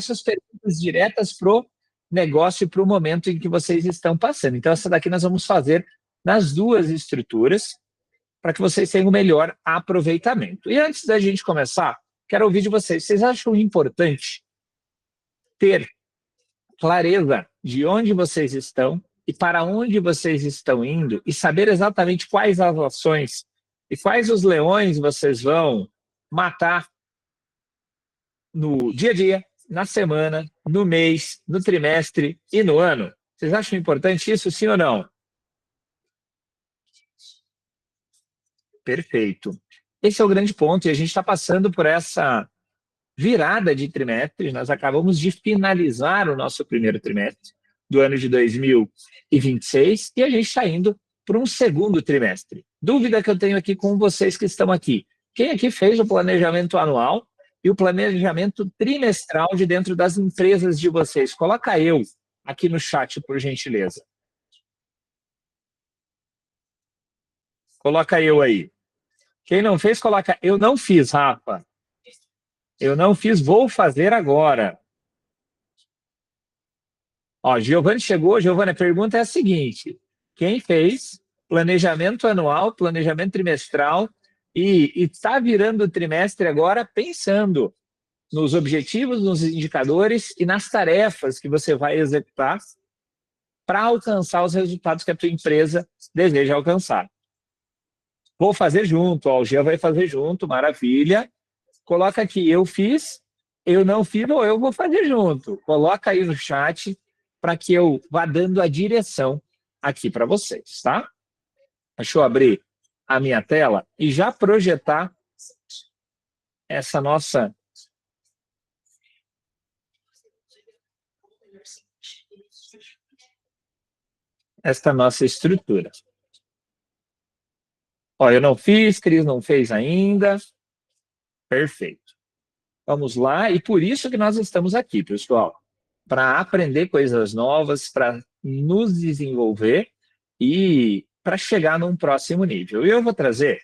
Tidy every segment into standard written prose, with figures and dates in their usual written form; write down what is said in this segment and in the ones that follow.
essas perguntas diretas para o negócio e para o momento em que vocês estão passando. Então, essa daqui nós vamos fazer nas duas estruturas para que vocês tenham o melhor aproveitamento. E antes da gente começar, quero ouvir de vocês. Vocês acham importante ter clareza de onde vocês estão e para onde vocês estão indo e saber exatamente quais as ações e quais os leões vocês vão matar no dia a dia, na semana, no mês, no trimestre e no ano? Vocês acham importante isso, sim ou não? Perfeito. Esse é o grande ponto, e a gente está passando por essa virada de trimestre. Nós acabamos de finalizar o nosso primeiro trimestre do ano de 2026 e a gente está indo para um segundo trimestre. Dúvida que eu tenho aqui com vocês que estão aqui. Quem aqui fez o planejamento anual e o planejamento trimestral de dentro das empresas de vocês? Coloca eu aqui no chat, por gentileza. Coloca eu aí. Quem não fez, coloca eu não fiz, Rafa. Eu não fiz, vou fazer agora. Ó, Giovanni chegou. Giovanni, a pergunta é a seguinte: quem fez planejamento anual, planejamento trimestral e está virando o trimestre agora pensando nos objetivos, nos indicadores e nas tarefas que você vai executar para alcançar os resultados que a tua empresa deseja alcançar? Vou fazer junto, ó, o Gia vai fazer junto, maravilha. Coloca aqui, eu fiz, eu não fiz ou eu vou fazer junto. Coloca aí no chat para que eu vá dando a direção aqui para vocês, tá? Deixa eu abrir a minha tela e já projetar essa nossa estrutura. Ó, eu não fiz, Cris não fez ainda. Perfeito. Vamos lá, e por isso que nós estamos aqui, pessoal, para aprender coisas novas, para nos desenvolver e para chegar num próximo nível. E eu vou trazer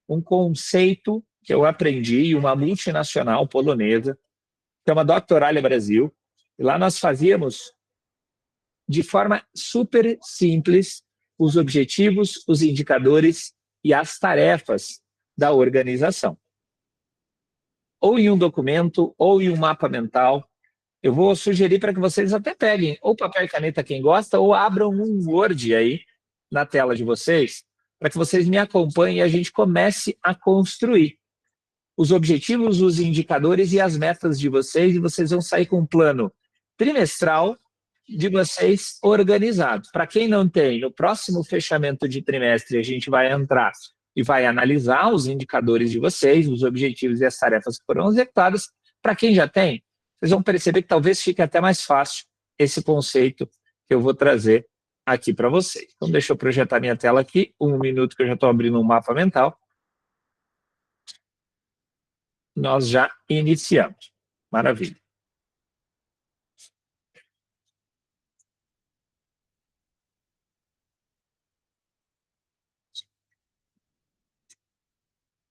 um conceito que eu aprendi em uma multinacional polonesa, que é uma Doctoralia Brasil, e lá nós fazíamos de forma super simples os objetivos, os indicadores e as tarefas da organização. Ou em um documento, ou em um mapa mental. Eu vou sugerir para que vocês até peguem ou papel e caneta quem gosta, ou abram um Word aí na tela de vocês, para que vocês me acompanhem e a gente comece a construir os objetivos, os indicadores e as metas de vocês, e vocês vão sair com um plano trimestral de vocês organizado. Para quem não tem, no próximo fechamento de trimestre a gente vai entrar e vai analisar os indicadores de vocês, os objetivos e as tarefas que foram executadas. Para quem já tem, vocês vão perceber que talvez fique até mais fácil esse conceito que eu vou trazer aqui para vocês. Então, deixa eu projetar minha tela aqui, 1 minuto que eu já estou abrindo um mapa mental. Nós já iniciamos. Maravilha.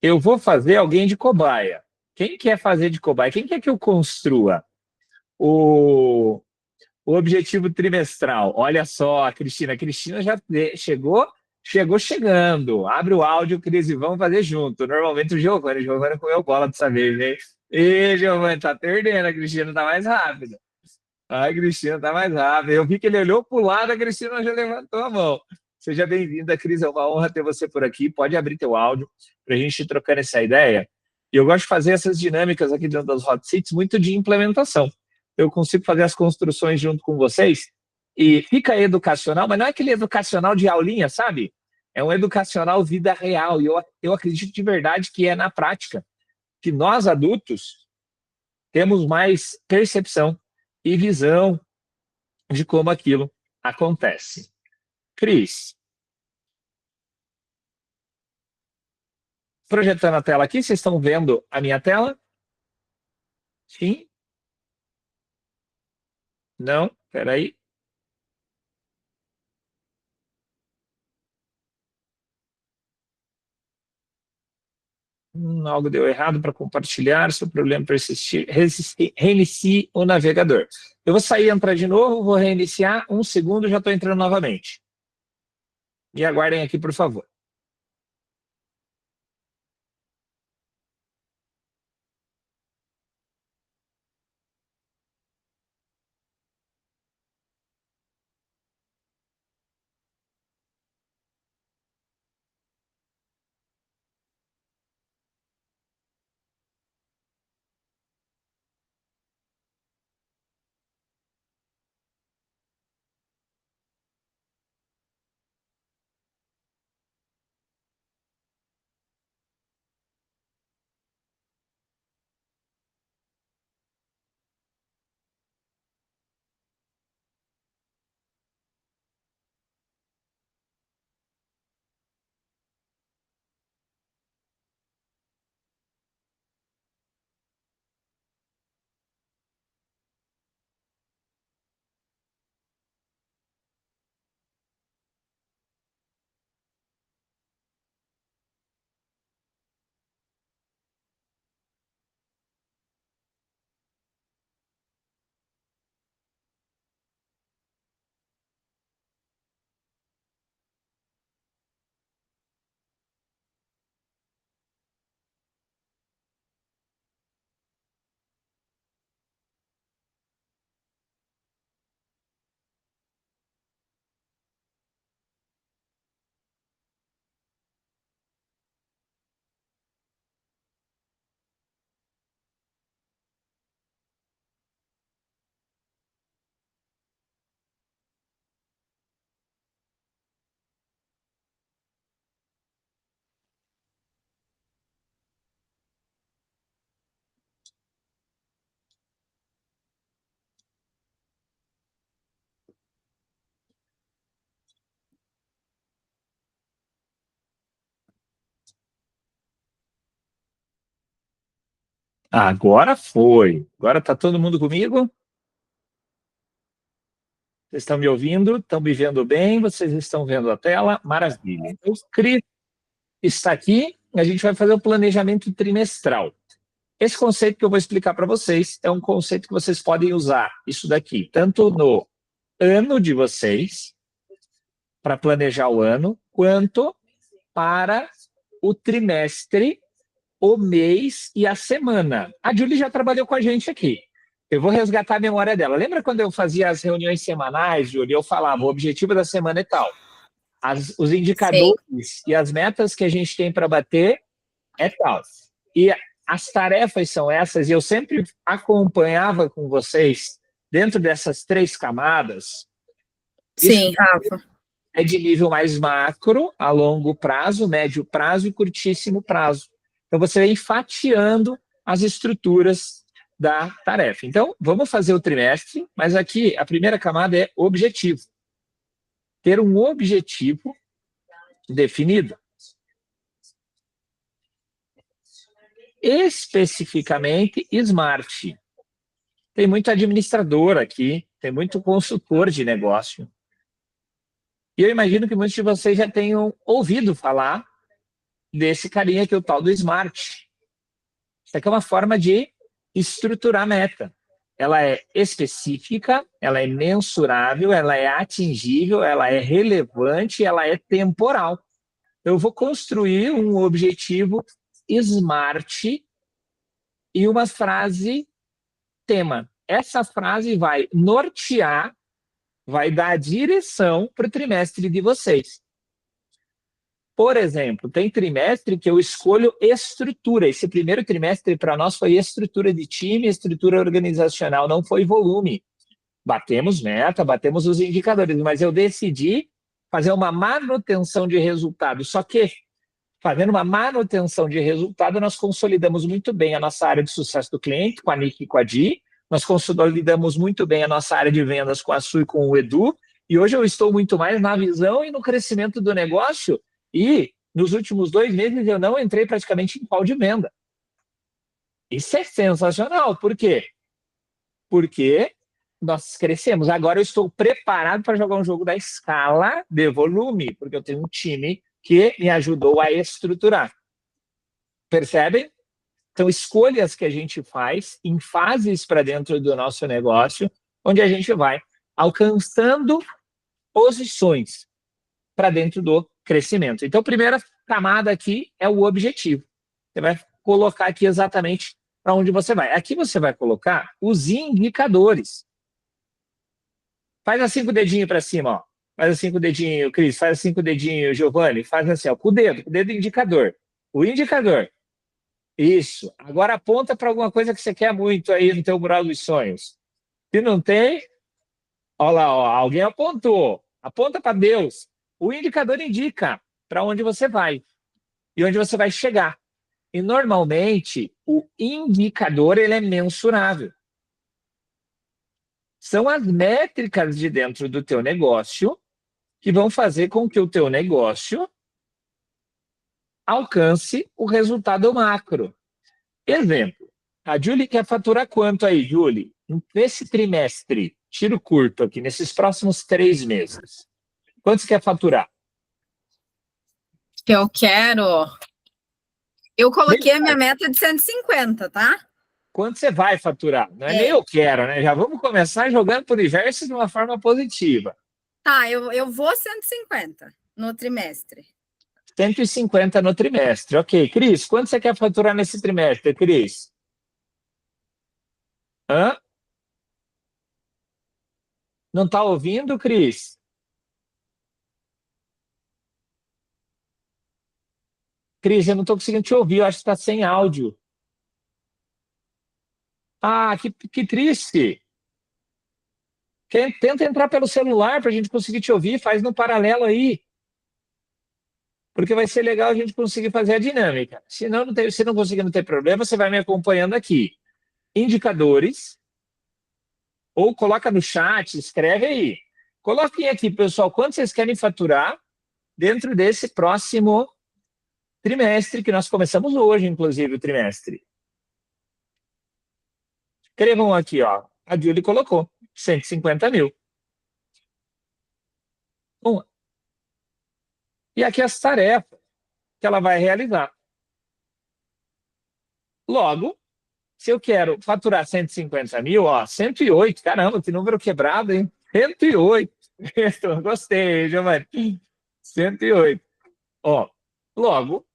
Eu vou fazer alguém de cobaia. Quem quer fazer de cobaia? Quem quer que eu construa o objetivo trimestral? Olha só, a Cristina. A Cristina já chegou chegando. Abre o áudio, Cris, e vamos fazer junto. Normalmente o Giovanni comeu bola dessa vez, hein? Ê, Giovanni, tá perdendo. A Cristina tá mais rápida. A Cristina tá mais rápida. Eu vi que ele olhou pro lado, a Cristina já levantou a mão. Seja bem-vinda, Cris. É uma honra ter você por aqui. Pode abrir teu áudio para a gente ir trocando essa ideia. E eu gosto de fazer essas dinâmicas aqui dentro das hot seats muito de implementação. Eu consigo fazer as construções junto com vocês e fica educacional, mas não é aquele educacional de aulinha, sabe? É um educacional vida real. E eu acredito de verdade que é na prática que nós, adultos, temos mais percepção e visão de como aquilo acontece. Cris, projetando a tela aqui, vocês estão vendo a minha tela? Sim? Não? Espera aí. algo deu errado para compartilhar, se o problema persistir, reinicie o navegador. Eu vou sair e entrar de novo, vou reiniciar, 1 segundo, já estou entrando novamente. E aguardem aqui, por favor. Agora foi. Agora está todo mundo comigo? Vocês estão me ouvindo? Estão me vendo bem? Vocês estão vendo a tela? Maravilha. Então, o Cris está aqui. A gente vai fazer o planejamento trimestral. Esse conceito que eu vou explicar para vocês é um conceito que vocês podem usar isso daqui, tanto no ano de vocês, para planejar o ano, quanto para o trimestre, o mês e a semana. A Julie já trabalhou com a gente aqui. Eu vou resgatar a memória dela. Lembra quando eu fazia as reuniões semanais, Julie? Eu falava o objetivo da semana e tal. Os indicadores Sim. e as metas que a gente tem para bater é tal. E as tarefas são essas, e eu sempre acompanhava com vocês, dentro dessas 3 camadas. Sim, Rafa. É de nível mais macro, a longo prazo, médio prazo e curtíssimo prazo. Então, você vem fatiando as estruturas da tarefa. Então, vamos fazer o trimestre, mas aqui a primeira camada é objetivo. Ter um objetivo definido. Especificamente, Smart. Tem muito administrador aqui, tem muito consultor de negócio. E eu imagino que muitos de vocês já tenham ouvido falar desse carinha aqui, o tal do Smart. Isso aqui é uma forma de estruturar a meta. Ela é específica, ela é mensurável, ela é atingível, ela é relevante, ela é temporal. Eu vou construir um objetivo SMART e uma frase tema. Essa frase vai nortear, vai dar direção para o trimestre de vocês. Por exemplo, tem trimestre que eu escolho estrutura. Esse primeiro trimestre para nós foi estrutura de time, estrutura organizacional, não foi volume. Batemos meta, batemos os indicadores, mas eu decidi fazer uma manutenção de resultado. Só que, fazendo uma manutenção de resultado, nós consolidamos muito bem a nossa área de sucesso do cliente, com a Nick e com a Di, nós consolidamos muito bem a nossa área de vendas com a Su e com o Edu, e hoje eu estou muito mais na visão e no crescimento do negócio, e nos últimos 2 meses eu não entrei praticamente em pau de venda. Isso é sensacional. Por quê? Porque nós crescemos. Agora eu estou preparado para jogar um jogo da escala de volume, porque eu tenho um time que me ajudou a estruturar. Percebem? São escolhas que a gente faz em fases para dentro do nosso negócio, onde a gente vai alcançando posições para dentro do crescimento. Então, a primeira camada aqui é o objetivo. Você vai colocar aqui exatamente para onde você vai. Aqui você vai colocar os indicadores. Faz assim com o dedinho para cima, ó. Faz assim com o dedinho, Cris. Faz assim com o dedinho, Giovanni. Faz assim, ó, com o dedo indicador. O indicador. Isso. Agora aponta para alguma coisa que você quer muito aí no teu mural dos sonhos. Se não tem, olha lá, ó, alguém apontou. Aponta para Deus. O indicador indica para onde você vai e onde você vai chegar. E normalmente o indicador ele é mensurável. São as métricas de dentro do teu negócio que vão fazer com que o teu negócio alcance o resultado macro. Exemplo, a Julie quer faturar quanto aí, Julie? Nesse trimestre, tiro curto aqui, nesses próximos 3 meses. Quanto você quer faturar? Que eu quero. Eu coloquei a minha meta de 150, tá? Quanto você vai faturar? Não é nem eu quero, né? Já vamos começar jogando para o universo de uma forma positiva. Tá, eu vou 150 no trimestre. 150 no trimestre. Ok. Cris, quanto você quer faturar nesse trimestre, Cris? Hã? Não está ouvindo, Cris? Cris, eu não estou conseguindo te ouvir. Eu acho que está sem áudio. Ah, que triste. Tenta entrar pelo celular para a gente conseguir te ouvir. Faz no paralelo aí. Porque vai ser legal a gente conseguir fazer a dinâmica. Se não conseguir, não tem problema, você vai me acompanhando aqui. Indicadores. Ou coloca no chat, escreve aí. Coloquem aqui, pessoal, quanto vocês querem faturar dentro desse próximo trimestre, que nós começamos hoje, inclusive, o trimestre. Escrevam aqui, ó. A Julie colocou 150 mil. Bom, e aqui as tarefas que ela vai realizar. Logo, se eu quero faturar 150 mil, ó, 108, caramba, que número quebrado, hein? 108. Gostei, Giovanni. 108. Ó, logo,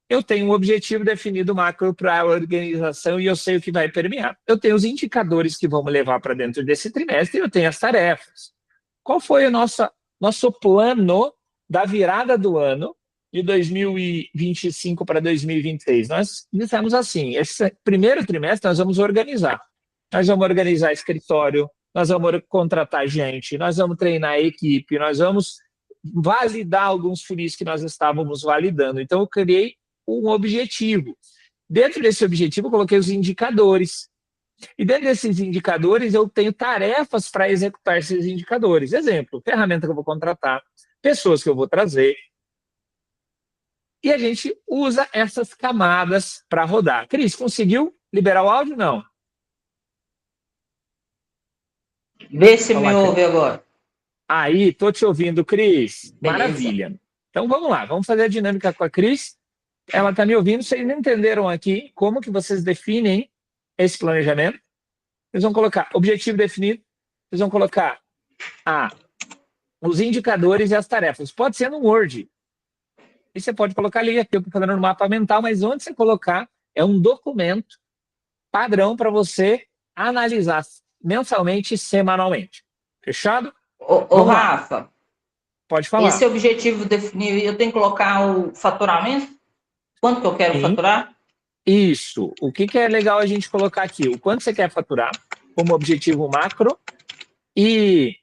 eu tenho um objetivo definido macro para a organização e eu sei o que vai permear. Eu tenho os indicadores que vão me levar para dentro desse trimestre e eu tenho as tarefas. Qual foi o nosso plano da virada do ano de 2025 para 2026? Nós dissemos assim, esse primeiro trimestre nós vamos organizar. Nós vamos organizar escritório, nós vamos contratar gente, nós vamos treinar a equipe, nós vamos validar alguns funis que nós estávamos validando. Então, eu criei um objetivo. Dentro desse objetivo, eu coloquei os indicadores. E dentro desses indicadores, eu tenho tarefas para executar esses indicadores. Exemplo, ferramenta que eu vou contratar, pessoas que eu vou trazer. E a gente usa essas camadas para rodar. Cris, conseguiu liberar o áudio? Não. Vê se me ouve agora. Aí, estou te ouvindo, Cris. Beleza. Maravilha. Então, vamos lá. Vamos fazer a dinâmica com a Cris. Ela está me ouvindo. Vocês entenderam aqui como que vocês definem esse planejamento? Vocês vão colocar objetivo definido. Vocês vão colocar os indicadores e as tarefas. Pode ser no Word. E você pode colocar ali, aqui eu estou fazendo no mapa mental, mas onde você colocar é um documento padrão para você analisar mensalmente e semanalmente. Fechado? Ô Rafa, pode falar. Esse objetivo definido, eu tenho que colocar o faturamento? Quanto que eu quero faturar? Isso. O que é legal a gente colocar aqui? O quanto você quer faturar como objetivo macro e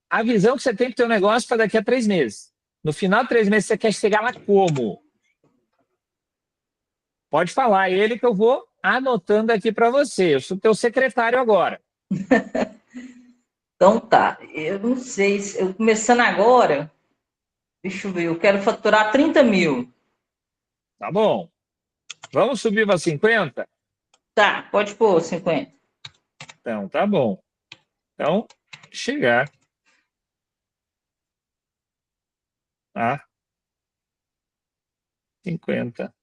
a visão que você tem para o seu negócio para daqui a 3 meses. No final de 3 meses, você quer chegar lá como? Pode falar, ele que eu vou anotando aqui para você. Eu sou teu secretário agora. Então tá, eu não sei, eu começando agora, deixa eu ver, eu quero faturar 30 mil. Tá bom. Vamos subir para 50? Tá, pode pôr 50. Então, tá bom. Então, chegar a 50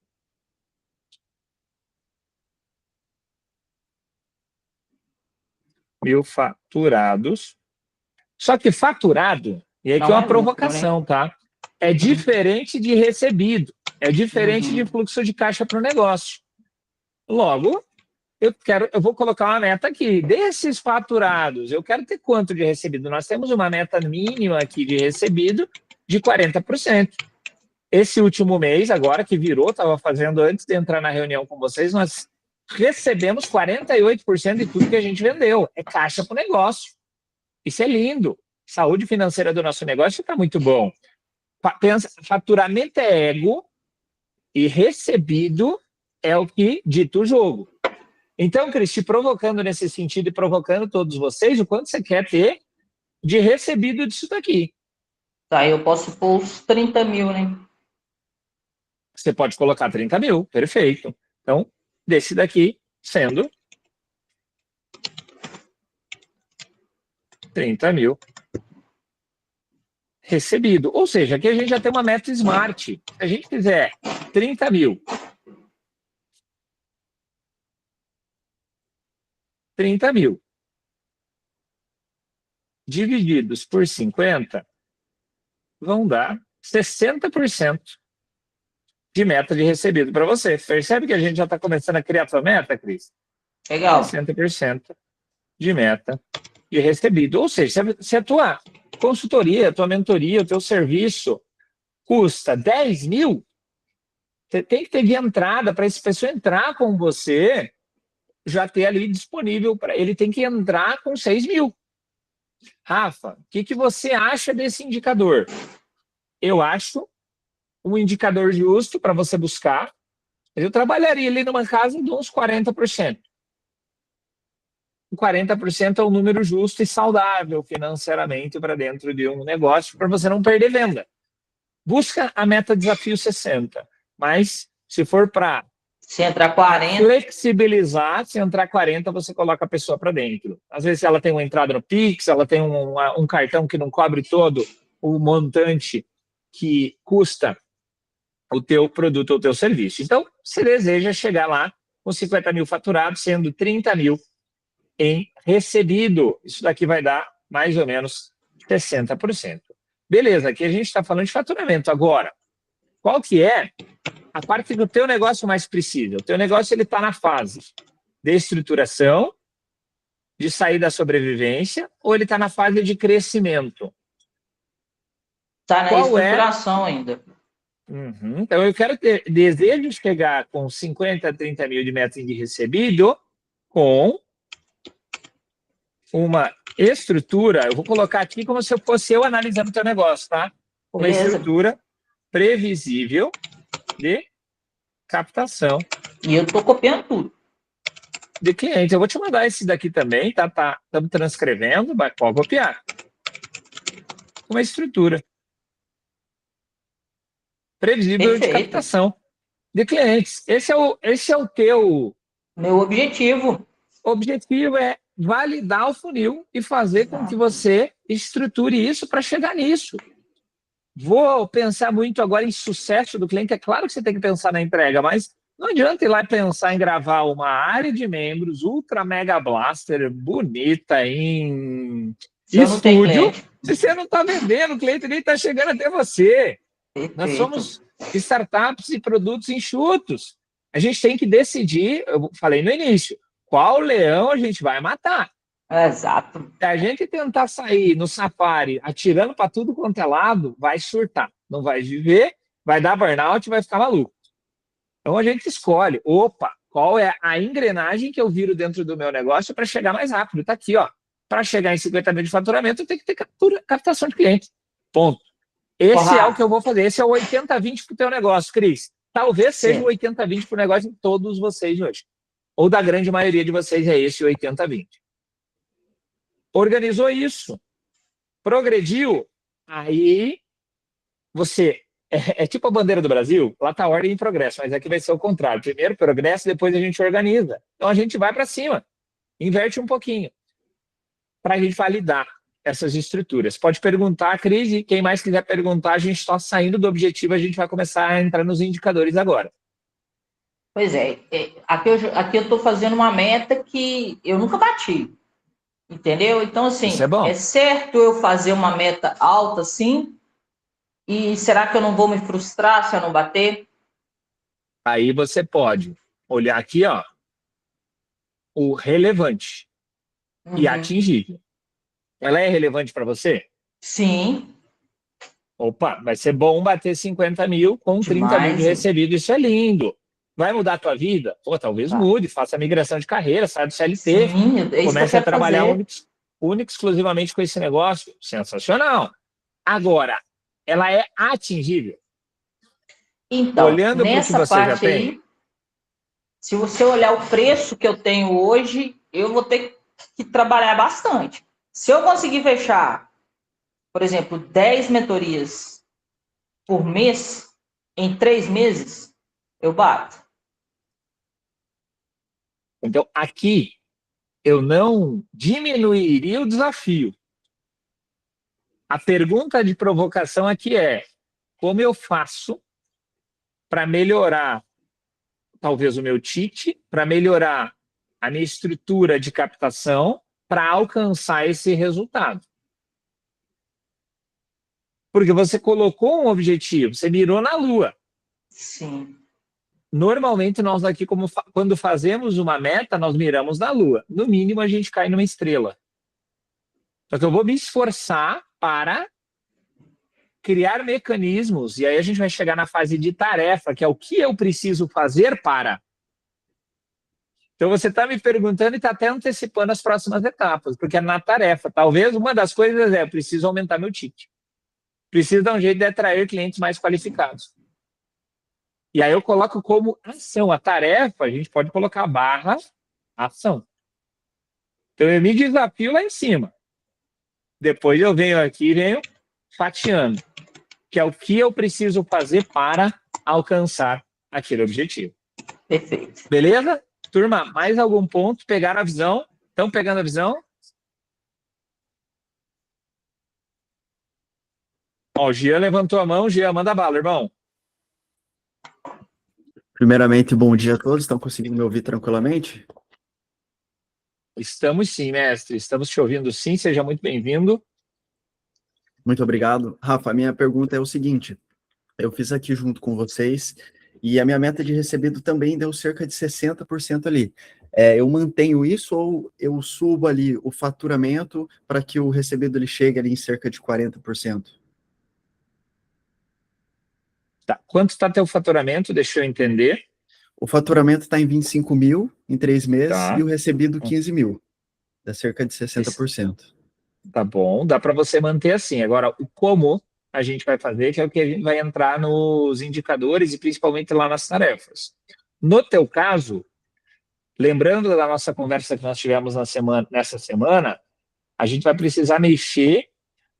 mil faturados. Só que faturado, e aí que é uma provocação, tá? É diferente de recebido, é diferente de fluxo de caixa para o negócio. Logo, eu vou colocar uma meta aqui. Desses faturados, eu quero ter quanto de recebido? Nós temos uma meta mínima aqui de recebido de 40%. Esse último mês, agora que virou, estava fazendo antes de entrar na reunião com vocês, nós recebemos 48% de tudo que a gente vendeu. É caixa para o negócio. Isso é lindo. Saúde financeira do nosso negócio está muito bom. Faturamento é ego e recebido é o que dita o jogo. Então, Cris, te provocando nesse sentido e provocando todos vocês, o quanto você quer ter de recebido disso daqui? Tá, eu posso pôr os 30 mil, né? Você pode colocar 30 mil, perfeito. Então, desse daqui sendo 30 mil recebido. Ou seja, aqui a gente já tem uma meta smart. Se a gente fizer 30 mil, 30 mil divididos por 50 vão dar 60% de meta de recebido para você. Percebe que a gente já está começando a criar sua meta, Cris? Legal. 60% de meta de recebido. Ou seja, se a tua consultoria, a tua mentoria, o teu serviço custa 10 mil, você tem que ter de entrada para essa pessoa entrar com você, já ter ali disponível para ele, tem que entrar com 6 mil. Rafa, o que você acha desse indicador? Eu acho um indicador justo para você buscar. Eu trabalharia ali numa casa de uns 40%. 40% é um número justo e saudável financeiramente para dentro de um negócio, para você não perder venda. Busca a meta desafio 60, mas se for para se entrar 40, flexibilizar, se entrar 40, você coloca a pessoa para dentro. Às vezes ela tem uma entrada no Pix, ela tem um cartão que não cobre todo o montante que custa o teu produto ou o teu serviço. Então, você deseja chegar lá com 50 mil faturados, sendo 30 mil em recebido. Isso daqui vai dar mais ou menos 60%. Beleza, aqui a gente está falando de faturamento. Agora, qual que é a parte do teu negócio mais precisa? O teu negócio está na fase de estruturação, de sair da sobrevivência, ou ele está na fase de crescimento? Está na estruturação ainda. Então, eu quero desejo chegar com 50, 30 mil de meta de recebido com uma estrutura, eu vou colocar aqui como se eu fosse eu analisando o teu negócio, tá? Uma estrutura previsível de captação. E eu estou copiando tudo. De clientes. Eu vou te mandar esse daqui também, tá? Estamos transcrevendo, pode copiar. Uma estrutura previsível de captação de clientes. Esse é o teu... Meu objetivo. O objetivo é validar o funil e fazer com que você estruture isso para chegar nisso. Vou pensar muito agora em sucesso do cliente. É claro que você tem que pensar na entrega, mas não adianta ir lá e pensar em gravar uma área de membros ultra mega blaster, bonita, em estúdio, se você não está vendendo, o cliente nem está chegando até você. Perfeito. Nós somos startups e produtos enxutos. A gente tem que decidir, eu falei no início, qual leão a gente vai matar. Exato. Se a gente tentar sair no safari atirando para tudo quanto é lado, vai surtar. Não vai viver, vai dar burnout e vai ficar maluco. Então a gente escolhe, qual é a engrenagem que eu viro dentro do meu negócio para chegar mais rápido. Está aqui, ó. Para chegar em 50 mil de faturamento, eu tenho que ter captação de clientes. Ponto. Esse é o que eu vou fazer. Esse é o 80-20 para o teu negócio, Cris. Talvez seja o 80-20 para o negócio de todos vocês hoje. Ou da grande maioria de vocês é esse o 80-20. Organizou isso. Progrediu. Aí você... É tipo a bandeira do Brasil, lá está ordem e progresso, mas aqui vai ser o contrário. Primeiro progresso, depois a gente organiza. Então a gente vai para cima, inverte um pouquinho, para a gente validar essas estruturas. Pode perguntar, Cris, e quem mais quiser perguntar, a gente está saindo do objetivo, a gente vai começar a entrar nos indicadores agora. Pois é, aqui eu estou fazendo uma meta que eu nunca bati. Entendeu? Então, assim, Isso é bom. é certo eu fazer uma meta alta, sim? E será que eu não vou me frustrar se eu não bater? Aí você pode olhar aqui, ó, o relevante e Uhum. atingível. Ela é relevante para você? Sim, Opa, vai ser bom bater 50 mil com 30 mil de demais. recebido. Isso é lindo. Vai mudar a tua vida? Pô, talvez Tá. mude. Faça a migração de carreira, saia do CLT, Sim, é isso que eu comece a quero trabalhar fazer. único exclusivamente com esse negócio. Sensacional. Agora, ela é atingível. Então, Olhando para o que nessa você já parte tem, aí, se você olhar o preço que eu tenho hoje, eu vou ter que trabalhar bastante. Se eu conseguir fechar, por exemplo, 10 mentorias por mês, em 3 meses, eu bato. então aqui eu não diminuiria o desafio. A pergunta de provocação aqui é: como eu faço para melhorar talvez o meu ticket, para melhorar a minha estrutura de captação para alcançar esse resultado? Porque você colocou um objetivo, você mirou na lua. Sim, Normalmente nós aqui, quando fazemos uma meta, nós miramos na lua. No mínimo a gente cai numa estrela. Só que eu vou me esforçar para criar mecanismos, e aí a gente vai chegar na fase de tarefa, que é o que eu preciso fazer para. Então você está me perguntando e está até antecipando as próximas etapas, porque é na tarefa. Talvez uma das coisas é: preciso aumentar meu ticket. Preciso dar um jeito de atrair clientes mais qualificados. E aí eu coloco como ação. A tarefa, a gente pode colocar barra ação. Então eu me desafio lá em cima. Depois eu venho aqui e venho fatiando, que é o que eu preciso fazer para alcançar aquele objetivo. perfeito. Beleza? Turma, mais algum ponto? Pegaram a visão? Estão pegando a visão? Ó, o Jean levantou a mão. Jean, manda bala, irmão. Primeiramente, bom dia a todos. Estão conseguindo me ouvir tranquilamente? Estamos sim, mestre. Estamos te ouvindo sim. Seja muito bem-vindo. Muito obrigado. Rafa, a minha pergunta é o seguinte: eu fiz aqui junto com vocês e a minha meta de recebido também deu cerca de 60% ali. Eu mantenho isso ou eu subo ali o faturamento para que o recebido ele chegue ali em cerca de 40%? Tá. Quanto está teu faturamento? Deixa eu entender. O faturamento está em 25 mil em 3 meses e Tá. o recebido 15 mil. Dá cerca de 60%. Tá bom. Dá para você manter assim. Agora, o como a gente vai fazer, que é o que a gente vai entrar nos indicadores e principalmente lá nas tarefas. No teu caso, lembrando da nossa conversa que nós tivemos nessa semana, a gente vai precisar mexer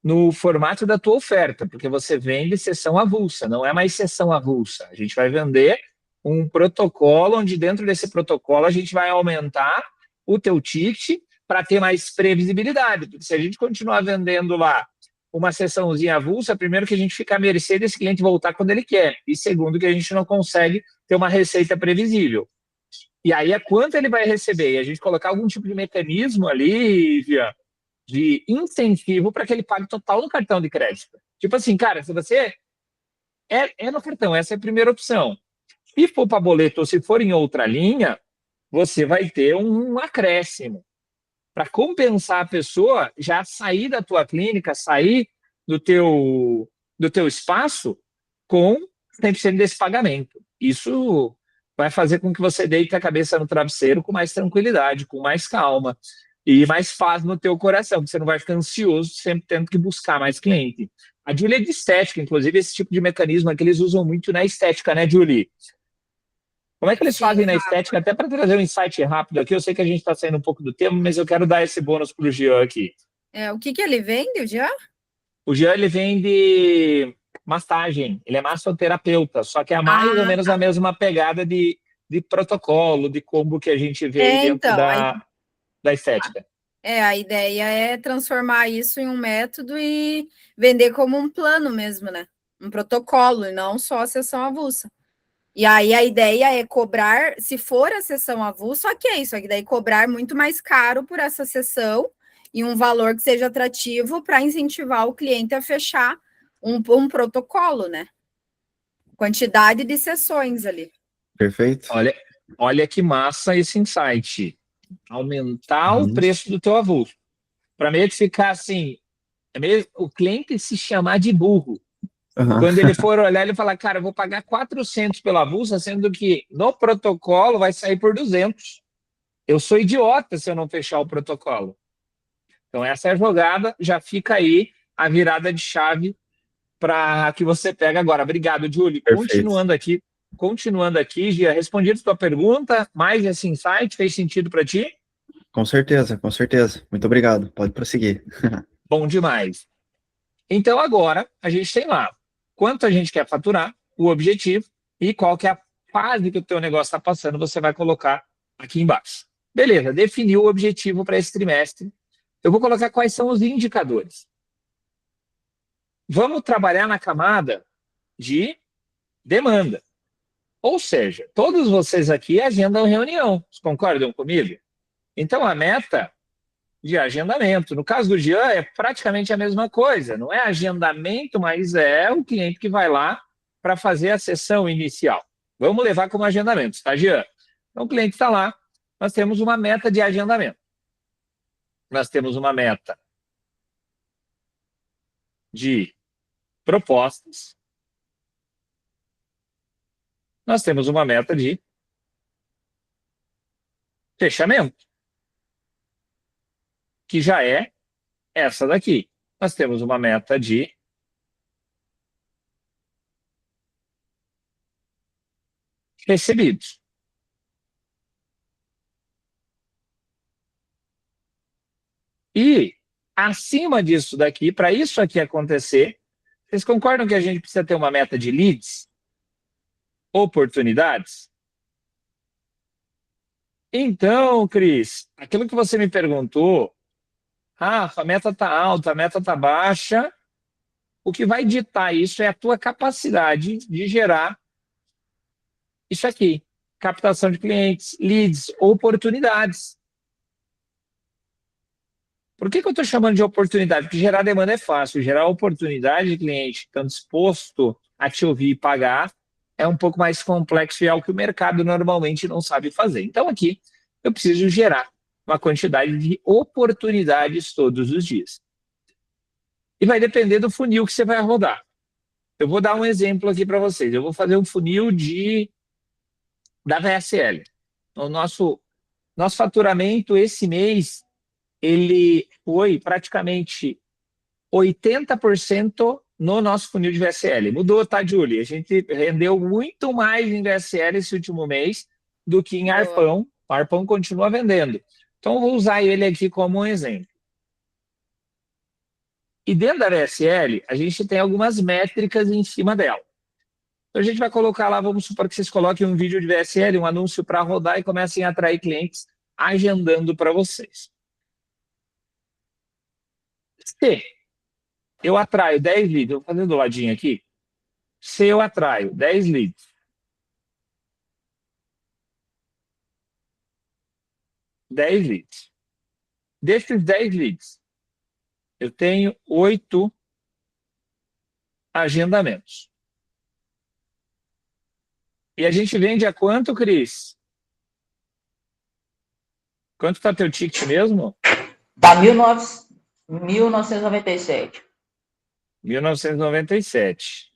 no formato da tua oferta, porque você vende sessão avulsa, não é mais sessão avulsa. A gente vai vender um protocolo, onde dentro desse protocolo a gente vai aumentar o teu ticket para ter mais previsibilidade. Porque se a gente continuar vendendo lá uma sessãozinha avulsa, primeiro que a gente fica à mercê desse cliente voltar quando ele quer, e segundo que a gente não consegue ter uma receita previsível. E aí é quanto ele vai receber. E a gente colocar algum tipo de mecanismo ali, Via, de incentivo para que ele pague total no cartão de crédito. Tipo assim, cara, se você é no cartão, essa é a primeira opção. Se for para boleto ou se for em outra linha, você vai ter um acréscimo. Para compensar a pessoa já sair da tua clínica, sair do teu espaço com 100% desse pagamento. Isso vai fazer com que você deite a cabeça no travesseiro com mais tranquilidade, com mais calma e mais paz no teu coração, porque você não vai ficar ansioso sempre tendo que buscar mais cliente. A Julie é de estética, inclusive esse tipo de mecanismo que eles usam muito na estética, né, Julie? Como é que eles Sim, fazem na estética? Até para trazer um insight rápido aqui, eu sei que a gente está saindo um pouco do tema, mas eu quero dar esse bônus para o Jean aqui. o que ele vende, o Jean? O Jean, ele vende massagem, ele é massoterapeuta, só que é mais ou Ah, menos a mesma pegada de protocolo, de combo que a gente vê aí dentro então, da estética. a ideia é transformar isso em um método e vender como um plano mesmo, né? Um protocolo, e não só a sessão avulsa. E aí a ideia é cobrar, se for a sessão avulsa, ok, só que daí cobrar muito mais caro por essa sessão e um valor que seja atrativo para incentivar o cliente a fechar um protocolo, né? Quantidade de sessões ali. Perfeito. Olha que massa esse insight. Aumentar o Uhum. preço do teu avulso. Para meio que ficar assim, o cliente se chamar de burro. Uhum. Quando ele for olhar, ele falar, cara, eu vou pagar 400 pela avulsa, sendo que no protocolo vai sair por 200. Eu sou idiota se eu não fechar o protocolo. Então, essa é a jogada, já fica aí a virada de chave para que você pega agora. Obrigado, Julie. Perfeito. Continuando aqui, Gia, respondido a tua pergunta, mais esse insight fez sentido para ti? Com certeza, com certeza. Muito obrigado. Pode prosseguir. Bom demais. Então, agora, a gente tem lá quanto a gente quer faturar, o objetivo e qual que é a fase que o teu negócio está passando, você vai colocar aqui embaixo. Beleza, definiu o objetivo para esse trimestre. Eu vou colocar quais são os indicadores. Vamos trabalhar na camada de demanda. Ou seja, todos vocês aqui agendam reunião. Vocês concordam comigo? Então, a meta de agendamento. No caso do Jean, é praticamente a mesma coisa. Não é agendamento, mas é o cliente que vai lá para fazer a sessão inicial. Vamos levar como agendamento, tá, Jean? Então, o cliente está lá, nós temos uma meta de agendamento. Nós temos uma meta de propostas. Nós temos uma meta de fechamento, que já é essa daqui. Nós temos uma meta de recebidos. E, acima disso daqui, para isso aqui acontecer, vocês concordam que a gente precisa ter uma meta de leads? Oportunidades? Então, Cris, aquilo que você me perguntou, a meta está alta, a meta está baixa, o que vai ditar isso é a tua capacidade de gerar isso aqui, captação de clientes, leads, oportunidades. Por que eu estou chamando de oportunidade? Porque gerar demanda é fácil, gerar oportunidade de cliente que estão disposto a te ouvir e pagar é um pouco mais complexo e é o que o mercado normalmente não sabe fazer. Então, aqui, eu preciso gerar uma quantidade de oportunidades todos os dias. E vai depender do funil que você vai rodar. Eu vou dar um exemplo aqui para vocês. Eu vou fazer um funil da VSL. O nosso faturamento esse mês, ele foi praticamente 80% no nosso funil de VSL. Mudou, tá, Julie? A gente rendeu muito mais em VSL esse último mês do que em Arpão. O Arpão continua vendendo. Então, eu vou usar ele aqui como um exemplo. E dentro da VSL, a gente tem algumas métricas em cima dela. Então, a gente vai colocar lá, vamos supor que vocês coloquem um vídeo de VSL, um anúncio para rodar e comecem a atrair clientes agendando para vocês. Se eu atraio 10 leads, eu vou fazer do ladinho aqui. Se eu atraio 10 leads, 10 leads. Desses 10 leads, eu tenho 8 agendamentos. E a gente vende a quanto, Cris? Quanto está teu ticket mesmo? Dá 1997. 1997.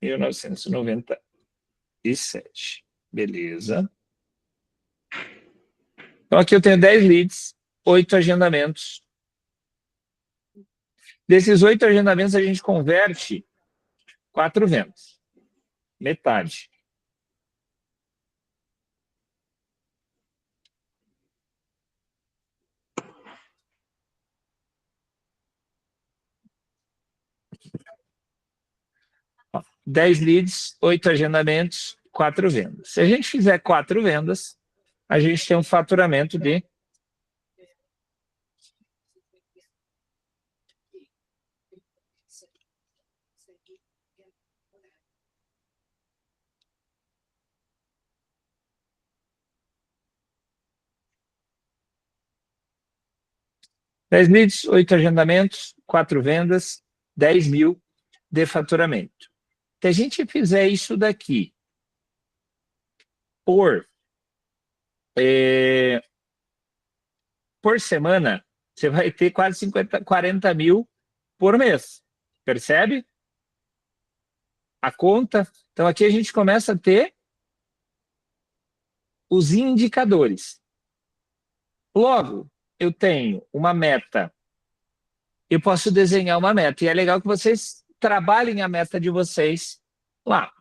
1997. Beleza. Então aqui eu tenho 10 leads, 8 agendamentos. Desses 8 agendamentos, a gente converte 4 vendas. Metade. Ó, 10 leads, 8 agendamentos, 4 vendas. Se a gente fizer 4 vendas, a gente tem um faturamento de 10 leads, 8 agendamentos, 4 vendas, 10 mil de faturamento. Se a gente fizer isso daqui por semana, você vai ter quase 40 mil por mês. Percebe? A conta. Então, aqui a gente começa a ter os indicadores. Logo, eu tenho uma meta. Eu posso desenhar uma meta. E é legal que vocês trabalhem a meta de vocês lá.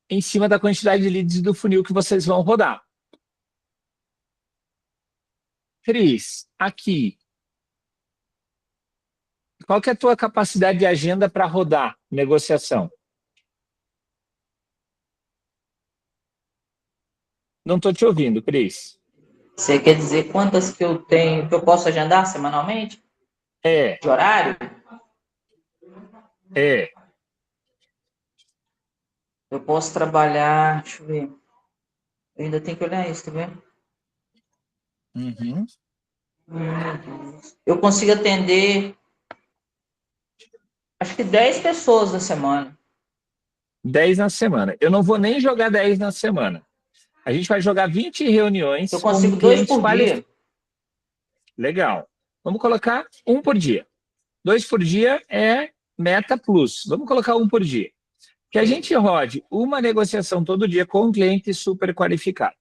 Em cima da quantidade de leads do funil que vocês vão rodar. Cris, aqui. Qual que é a tua capacidade de agenda para rodar negociação? Não estou te ouvindo, Cris. Você quer dizer quantas que eu tenho, que eu posso agendar semanalmente? De horário? Eu posso trabalhar, deixa eu ver. Eu ainda tenho que olhar isso, tá vendo? Uhum. Eu consigo atender, acho que 10 pessoas na semana. 10 na semana. Eu não vou nem jogar 10 na semana. A gente vai jogar 20 reuniões. Eu consigo 2 por dia. Legal. Vamos colocar 1 por dia. 2 por dia é meta plus. Vamos colocar 1 por dia. Que a gente rode uma negociação todo dia com um cliente super qualificado.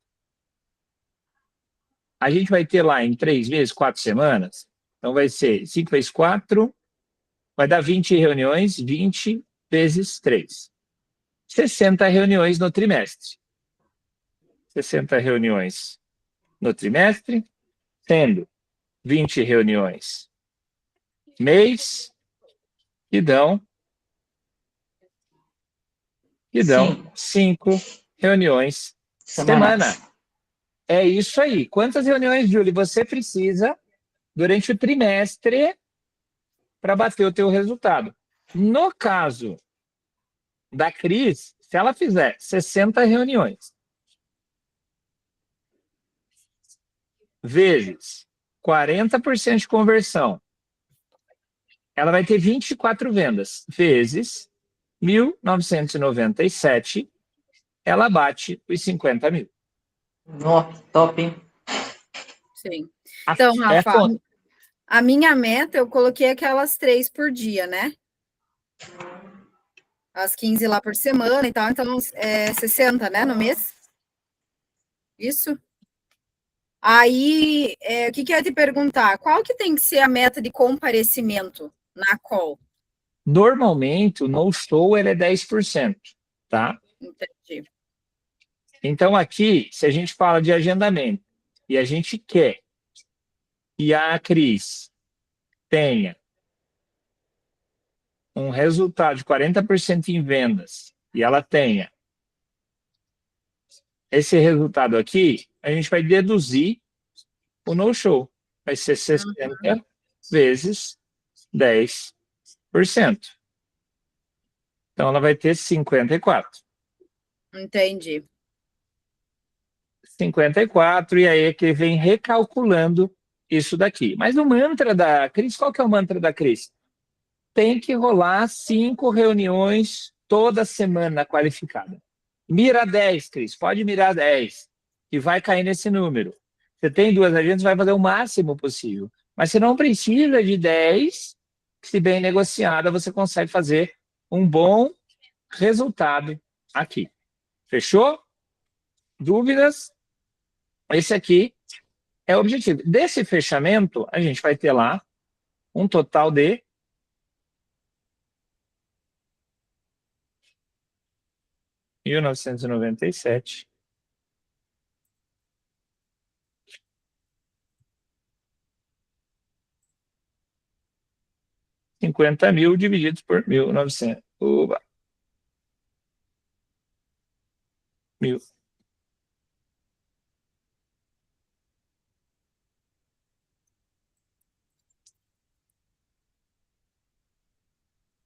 A gente vai ter lá em 3 meses, 4 semanas. Então vai ser 5 vezes 4, vai dar 20 reuniões, 20 vezes 3. 60 reuniões no trimestre. 60 reuniões no trimestre, tendo 20 reuniões mês, que dão 5 reuniões semana. É isso aí. Quantas reuniões, Júlia, você precisa durante o trimestre para bater o teu resultado? No caso da Cris, se ela fizer 60 reuniões vezes 40% de conversão, ela vai ter 24 vendas, vezes 1.997, ela bate os 50 mil. Top, hein? Sim. Então, Rafa, a minha meta, eu coloquei aquelas 3 por dia, né? As 15 lá por semana e tal, então é 60, né, no mês? Isso? Aí, o que eu ia te perguntar? Qual que tem que ser a meta de comparecimento na call? Normalmente, o no-show é 10%, tá? Entendi. Então, aqui, se a gente fala de agendamento e a gente quer que a Cris tenha um resultado de 40% em vendas e ela tenha esse resultado aqui, a gente vai deduzir o no-show. Vai ser 60 vezes 10%. Então, ela vai ter 54. Entendi. 54, e aí é que vem recalculando isso daqui. Mas o mantra da Cris, qual que é o mantra da Cris? Tem que rolar 5 reuniões toda semana qualificada. Mira 10, Cris, pode mirar 10, que vai cair nesse número. Você tem 2 agendas, vai fazer o máximo possível. Mas você não precisa de 10, que se bem negociada, você consegue fazer um bom resultado aqui. Fechou? Dúvidas? Esse aqui é o objetivo. Desse fechamento, a gente vai ter lá um total de 1.997. R$50.000 divididos por 1.900. Oba. 1.000.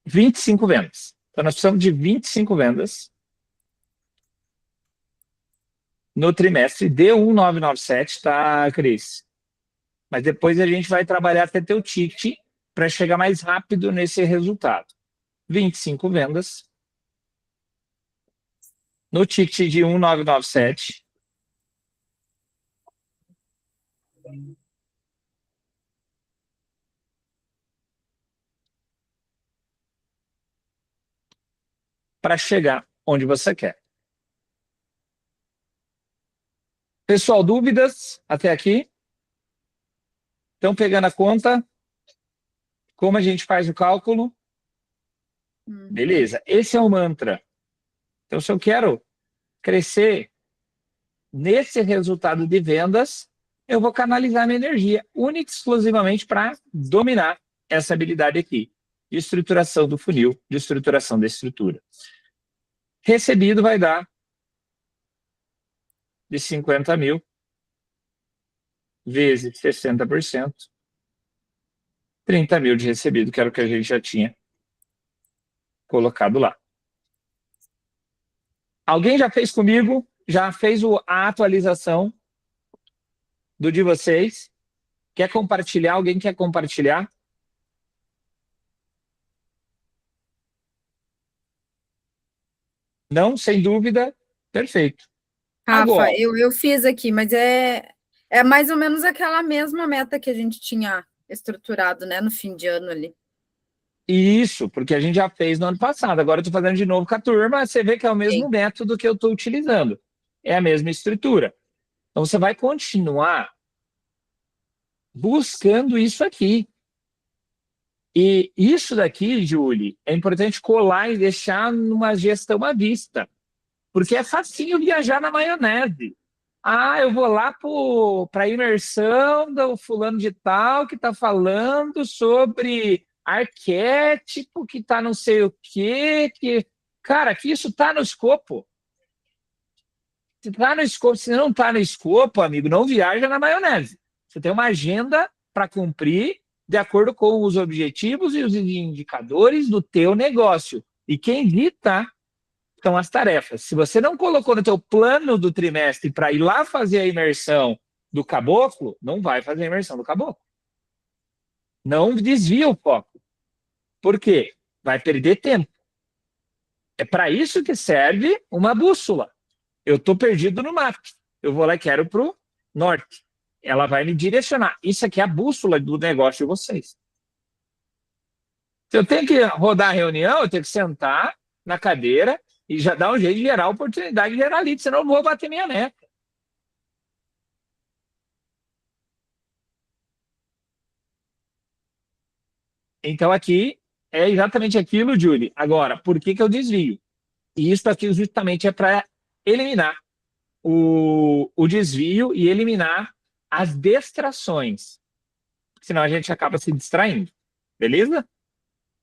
$25 vendas. Então, nós precisamos de 25 vendas no trimestre de 1.997, tá, Cris? Mas depois a gente vai trabalhar até ter o ticket para chegar mais rápido nesse resultado. 25 vendas. No ticket de 1997. Para chegar onde você quer. Pessoal, dúvidas até aqui? Estão pegando a conta? Como a gente faz o cálculo? Beleza, esse é o mantra. Então, se eu quero crescer nesse resultado de vendas, eu vou canalizar minha energia única e exclusivamente para dominar essa habilidade aqui, de estruturação do funil, de estruturação da estrutura. Recebido vai dar de 50 mil vezes 60%, 30 mil de recebido, que era o que a gente já tinha colocado lá. Alguém já fez comigo? Já fez a atualização do de vocês? Quer compartilhar? Alguém quer compartilhar? Não, sem dúvida. Perfeito. Rafa, Agora, eu fiz aqui, mas é mais ou menos aquela mesma meta que a gente tinha estruturado, né, no fim de ano ali. isso, porque a gente já fez no ano passado. Agora eu estou fazendo de novo com a turma. Você vê que é o mesmo método que eu estou utilizando. É a mesma estrutura. Então, você vai continuar buscando isso aqui. E isso daqui, Julie, é importante colar e deixar numa gestão à vista. Porque é facinho viajar na maionese. Ah, eu vou lá para a imersão do fulano de tal que está falando sobre arquétipo, que está não sei o quê. Cara, que isso está no escopo. Se está no escopo, se não está no escopo, amigo, não viaja na maionese. Você tem uma agenda para cumprir de acordo com os objetivos e os indicadores do teu negócio. E quem dita são as tarefas. Se você não colocou no teu plano do trimestre para ir lá fazer a imersão do caboclo, não vai fazer a imersão do caboclo. Não desvia o foco. Por quê? Vai perder tempo. É para isso que serve uma bússola. Eu estou perdido no mato. Eu vou lá e quero para o norte. Ela vai me direcionar. Isso aqui é a bússola do negócio de vocês. Se eu tenho que rodar a reunião, eu tenho que sentar na cadeira e já dar um jeito de gerar oportunidade de gerar lead, senão eu não vou bater minha meta. Então aqui é exatamente aquilo, Julie. Agora, por que eu desvio? E isso aqui justamente é para eliminar o desvio e eliminar as distrações. Senão a gente acaba se distraindo. Beleza?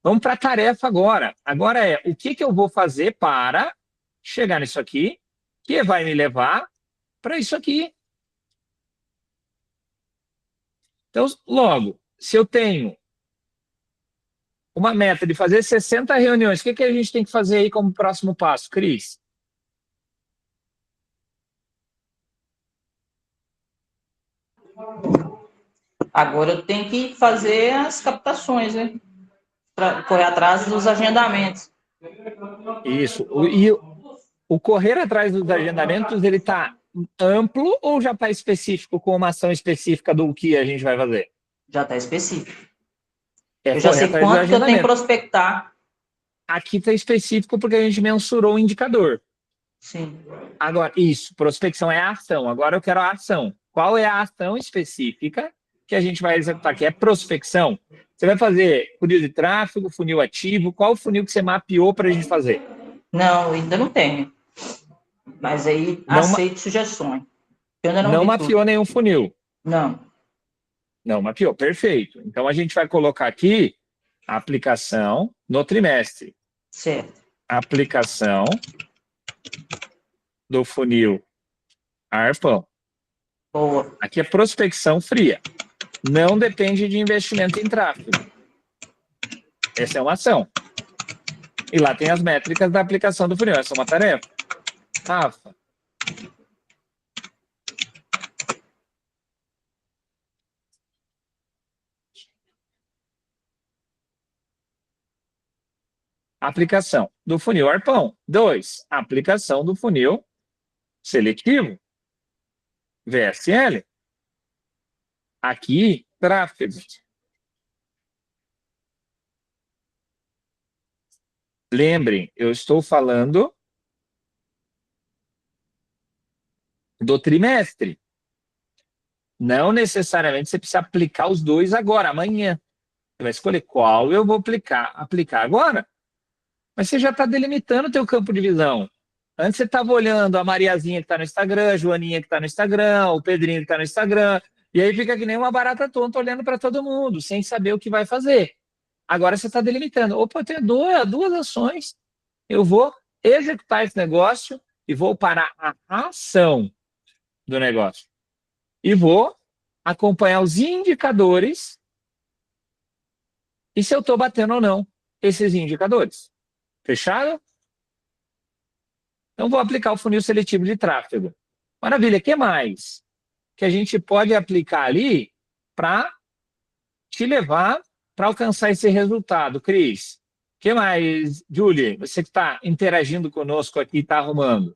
Vamos para a tarefa agora. Agora é o que eu vou fazer para chegar nisso aqui, que vai me levar para isso aqui. Então, logo, se eu tenho uma meta de fazer 60 reuniões, o que a gente tem que fazer aí como próximo passo, Cris? Agora eu tenho que fazer as captações, né? Para correr atrás dos agendamentos. Isso. E o correr atrás dos agendamentos, ele está amplo ou já está específico com uma ação específica do que a gente vai fazer? Já está específico. É eu já sei quanto que eu tenho que prospectar. Aqui está específico porque a gente mensurou o indicador. Sim. Agora, isso, prospecção é a ação. Agora eu quero a ação. Qual é a ação específica que a gente vai executar? Que é prospecção. Você vai fazer funil de tráfego, funil ativo. Qual o funil que você mapeou para a gente fazer? Não, ainda não tenho. Mas aí aceito sugestões. Eu ainda não mapeou nenhum funil? Não. Não mapeou, perfeito. Então a gente vai colocar aqui a aplicação no trimestre. Certo. Aplicação do funil Arpão. Boa. Aqui é prospecção fria. Não depende de investimento em tráfego. Essa é uma ação. E lá tem as métricas da aplicação do funil. Essa é uma tarefa. Rafa. aplicação do funil arpão. 2, aplicação do funil seletivo, VSL. Aqui, tráfego. Lembrem, eu estou falando do trimestre. Não necessariamente você precisa aplicar os dois agora, amanhã. Você vai escolher qual eu vou aplicar agora. Mas você já está delimitando o teu campo de visão. Antes você estava olhando a Mariazinha que está no Instagram, a Joaninha que está no Instagram, o Pedrinho que está no Instagram, e aí fica que nem uma barata tonta olhando para todo mundo, sem saber o que vai fazer. Agora você está delimitando. Opa, eu tenho duas ações, eu vou executar esse negócio e vou para a ação do negócio. E vou acompanhar os indicadores e se eu estou batendo ou não esses indicadores. Fechado? Então, vou aplicar o funil seletivo de tráfego. Maravilha, o que mais que a gente pode aplicar ali para te levar para alcançar esse resultado, Cris? O que mais, Julie? Você que está interagindo conosco aqui, está arrumando.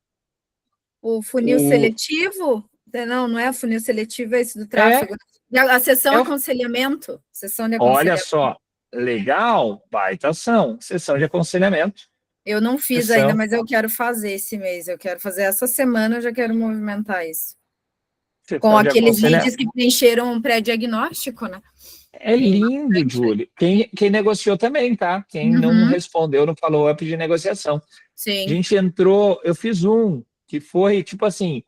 O funil seletivo? Não é o funil seletivo, é esse do tráfego. A sessão aconselhamento. Sessão de aconselhamento. Olha só, legal, baita ação. Sessão de aconselhamento. Eu não fiz ainda, mas eu quero fazer esse mês. Eu quero fazer essa semana, eu já quero movimentar isso. Com aqueles vídeos que preencheram um pré-diagnóstico, né? É lindo, Julie. Quem negociou também, tá? Quem não respondeu no follow-up de negociação. Sim. A gente entrou, eu fiz um, que foi tipo assim,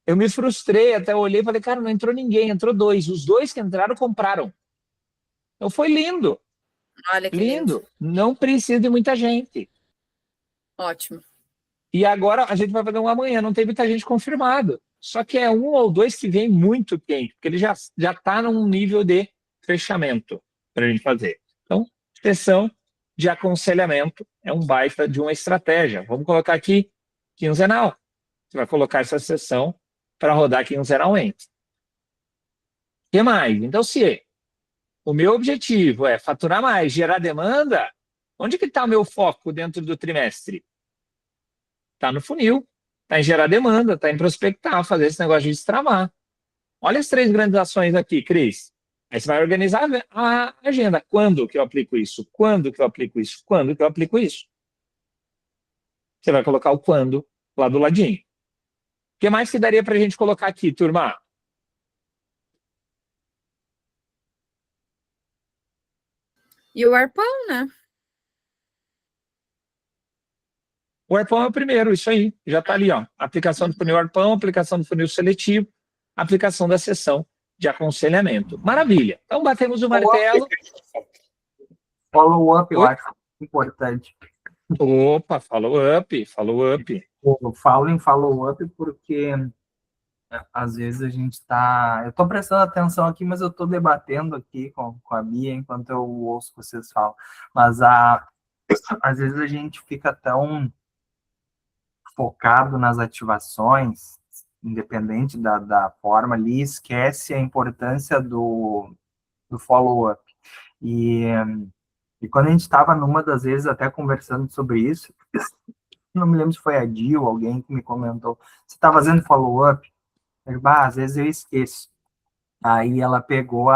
eu me frustrei, até olhei e falei, cara, não entrou ninguém, entrou 2. Os 2 que entraram, compraram. Então foi lindo. Olha que lindo. Não precisa de muita gente. Ótimo. E agora a gente vai fazer um amanhã, não tem muita gente confirmado. Só que é 1 ou 2 que vem muito quente, porque ele já está num nível de fechamento para a gente fazer. Então, sessão de aconselhamento é um baita de uma estratégia. Vamos colocar aqui quinzenal. Você vai colocar essa sessão para rodar quinzenalmente. O que mais? Então, se o meu objetivo é faturar mais, gerar demanda, onde que está o meu foco dentro do trimestre? Está no funil, está em gerar demanda, está em prospectar, fazer esse negócio de destramar. Olha as 3 grandes ações aqui, Cris. Aí você vai organizar a agenda. Quando que eu aplico isso? Quando que eu aplico isso? Quando que eu aplico isso? Você vai colocar o quando lá do ladinho. O que mais que daria para a gente colocar aqui, turma? E o arpão, né? O arpão é o primeiro, isso aí. Já está ali, ó. Aplicação do funil arpão, aplicação do funil seletivo, aplicação da sessão de aconselhamento. Maravilha. Então, batemos o martelo. Follow-up, eu acho importante. Opa, follow-up. Eu falo em follow-up porque às vezes a gente está... Eu estou prestando atenção aqui, mas eu estou debatendo aqui com a Bia enquanto eu ouço o que vocês falam. Mas às vezes a gente fica tão focado nas ativações, independente da forma ali, esquece a importância do follow-up. E quando a gente estava numa das vezes até conversando sobre isso, não me lembro se foi a Dil, alguém que me comentou, você está fazendo follow-up? Às vezes eu esqueço. Aí ela pegou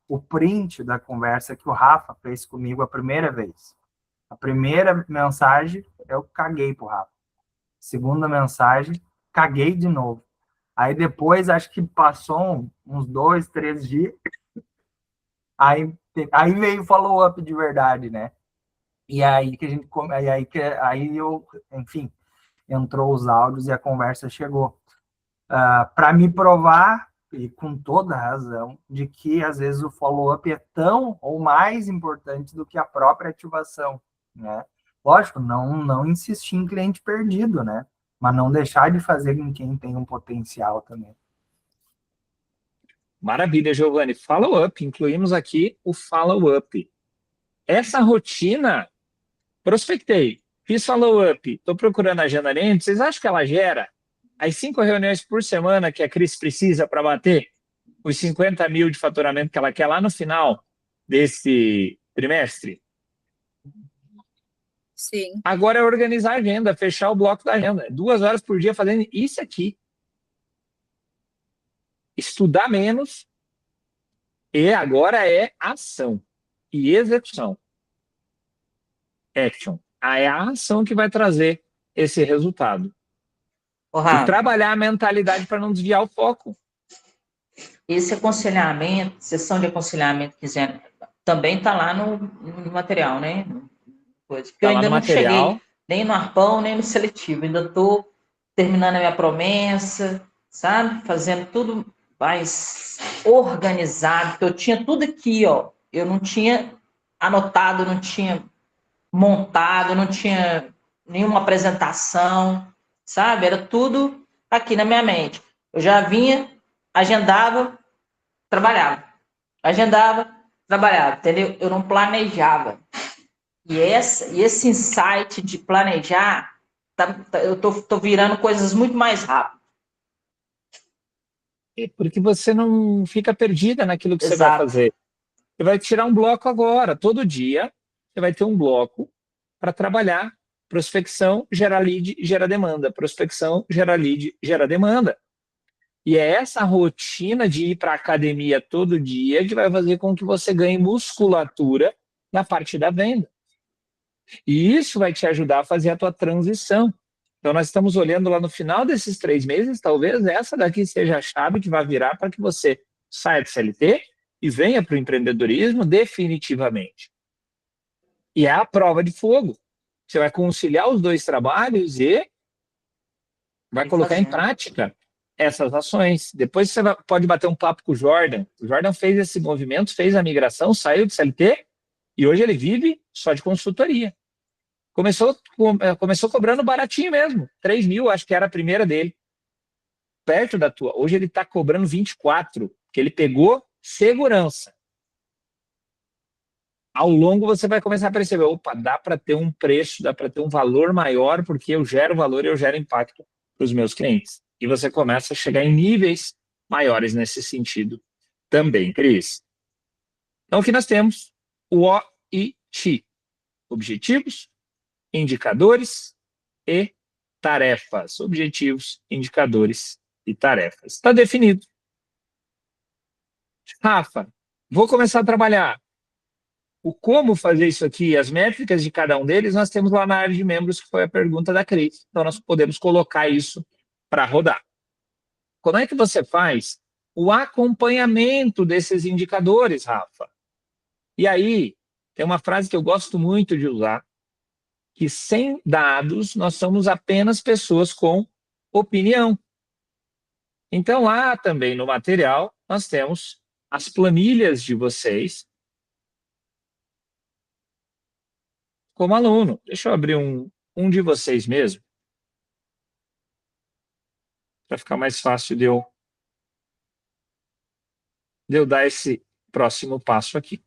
o print da conversa que o Rafa fez comigo a primeira vez. A primeira mensagem, eu caguei pro Rafa. Segunda mensagem, caguei de novo. Aí depois, acho que passou uns 2, 3 dias, aí veio o follow-up de verdade, né? E aí que a gente, enfim, entrou os áudios e a conversa chegou. Para me provar, e com toda razão, de que às vezes o follow-up é tão ou mais importante do que a própria ativação, né? Lógico, não insistir em cliente perdido, né? Mas não deixar de fazer com quem tem um potencial também. Maravilha, Giovanni. Follow-up, incluímos aqui o follow-up. Essa rotina, prospectei, fiz follow-up, estou procurando agendamento, vocês acham que ela gera as 5 reuniões por semana que a Cris precisa para bater os 50 mil de faturamento que ela quer lá no final desse trimestre? Sim. Agora é organizar a agenda, fechar o bloco da agenda. 2 horas por dia fazendo isso aqui. Estudar menos e agora é ação e execução. Action. É a ação que vai trazer esse resultado. Ô, E Rafa, trabalhar a mentalidade para não desviar o foco. esse aconselhamento, sessão de aconselhamento que quiser, também está lá no material, né? Porque eu Tá lá ainda no não material. cheguei nem no arpão, nem no seletivo. Ainda estou terminando a minha promessa, sabe? Fazendo tudo mais organizado, porque eu tinha tudo aqui, ó. Eu não tinha anotado, não tinha montado, não tinha nenhuma apresentação, sabe? Era tudo aqui na minha mente. Eu já vinha, agendava, trabalhava. Agendava, trabalhava, entendeu? Eu não planejava. E esse insight de planejar, eu tô virando coisas muito mais rápido. Porque você não fica perdida naquilo que você vai Exato. fazer. Você vai tirar um bloco agora. Todo dia você vai ter um bloco para trabalhar. Prospecção, gera lead, gera demanda. Prospecção, gera lead, gera demanda. E é essa rotina de ir para a academia todo dia que vai fazer com que você ganhe musculatura na parte da venda. E isso vai te ajudar a fazer a tua transição. Então, nós estamos olhando lá no final desses 3 meses, talvez essa daqui seja a chave que vai virar para que você saia do CLT e venha para o empreendedorismo definitivamente. E é a prova de fogo. Você vai conciliar os 2 trabalhos e vai colocar em prática essas ações. Depois você pode bater um papo com o Jordan. O Jordan fez esse movimento, fez a migração, saiu do CLT e hoje ele vive só de consultoria. Começou cobrando baratinho mesmo, 3 mil, acho que era a primeira dele, perto da tua. Hoje ele está cobrando 24, que ele pegou segurança. Ao longo você vai começar a perceber, opa, dá para ter um preço, dá para ter um valor maior, porque eu gero valor e eu gero impacto para os meus clientes. E você começa a chegar em níveis maiores nesse sentido também, Cris. Então, aqui nós temos o OIT, objetivos, indicadores e tarefas. Objetivos, indicadores e tarefas. Está definido. Rafa, vou começar a trabalhar. O como fazer isso aqui, as métricas de cada um deles, nós temos lá na área de membros, que foi a pergunta da Cris. Então, nós podemos colocar isso para rodar. Como é que você faz o acompanhamento desses indicadores, Rafa? E aí, tem uma frase que eu gosto muito de usar, que sem dados nós somos apenas pessoas com opinião. Então, lá também no material, nós temos as planilhas de vocês como aluno. Deixa eu abrir um de vocês mesmo, para ficar mais fácil de eu dar esse próximo passo aqui.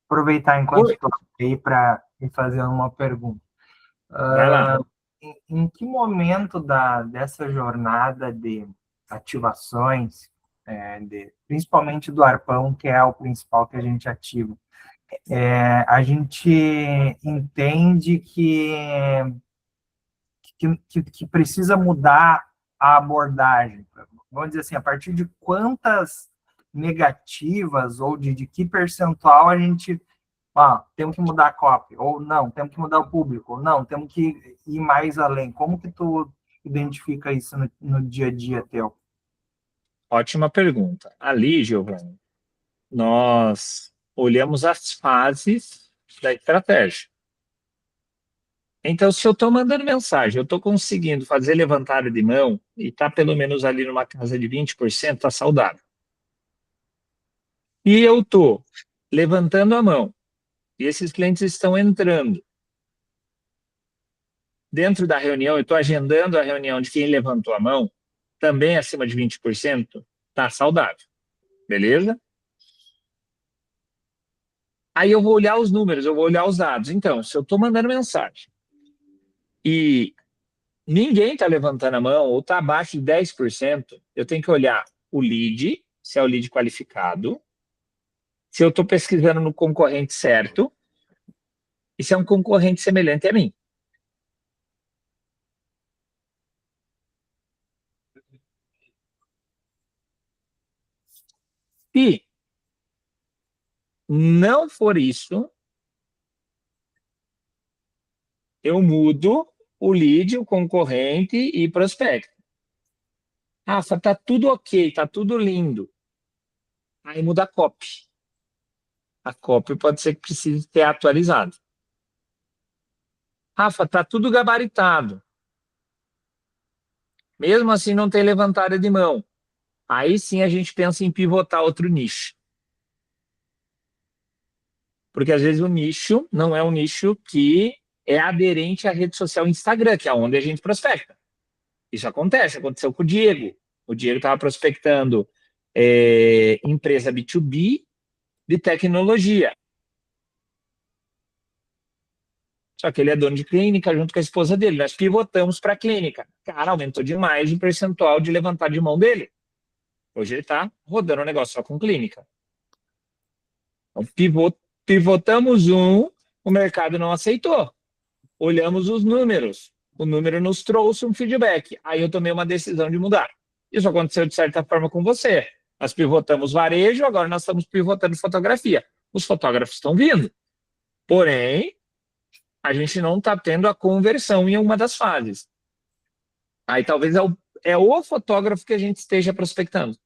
Aproveitar enquanto Oi, estou aí para me fazer uma pergunta. vai lá. Em que momento dessa jornada de ativações, principalmente do arpão, que é o principal que a gente ativa, a gente entende que precisa mudar a abordagem? Vamos dizer assim, a partir de quantas negativas ou de que percentual a gente temos que mudar a copy, ou não, temos que mudar o público, ou não, temos que ir mais além. Como que tu identifica isso no dia a dia teu? Ótima pergunta. Ali, Giovanni, nós olhamos as fases da estratégia. Então, se eu estou mandando mensagem, eu estou conseguindo fazer levantada de mão e está pelo menos ali numa casa de 20%, está saudável. E eu estou levantando a mão E esses clientes estão entrando. Dentro da reunião, eu estou agendando a reunião de quem levantou a mão, também acima de 20%, está saudável. Beleza? Aí eu vou olhar os números, eu vou olhar os dados. Então, se eu estou mandando mensagem e ninguém está levantando a mão ou está abaixo de 10%, eu tenho que olhar o lead, se é o lead qualificado, se eu estou pesquisando no concorrente certo e se é um concorrente semelhante a mim. Se não for isso, eu mudo o lead, o concorrente e prospecto. Rafa, tá tudo ok, tá tudo lindo. Aí muda a copy. A copy pode ser que precise ser atualizada. Rafa, tá tudo gabaritado. Mesmo assim não tem levantada de mão. Aí sim a gente pensa em pivotar outro nicho. Porque às vezes o nicho não é um nicho que é aderente à rede social Instagram, que é onde a gente prospecta. Isso acontece, aconteceu com o Diego. O Diego estava prospectando empresa B2B de tecnologia. Só que ele é dono de clínica junto com a esposa dele. Nós pivotamos para a clínica. Cara, aumentou demais o percentual de levantar de mão dele. Hoje ele está rodando o negócio só com clínica. Então, pivotamos o mercado não aceitou. Olhamos os números. O número nos trouxe um feedback. Aí eu tomei uma decisão de mudar. Isso aconteceu de certa forma com você. Nós pivotamos varejo, agora nós estamos pivotando fotografia. Os fotógrafos estão vindo. Porém, a gente não está tendo a conversão em uma das fases. Aí talvez é o fotógrafo que a gente esteja prospectando.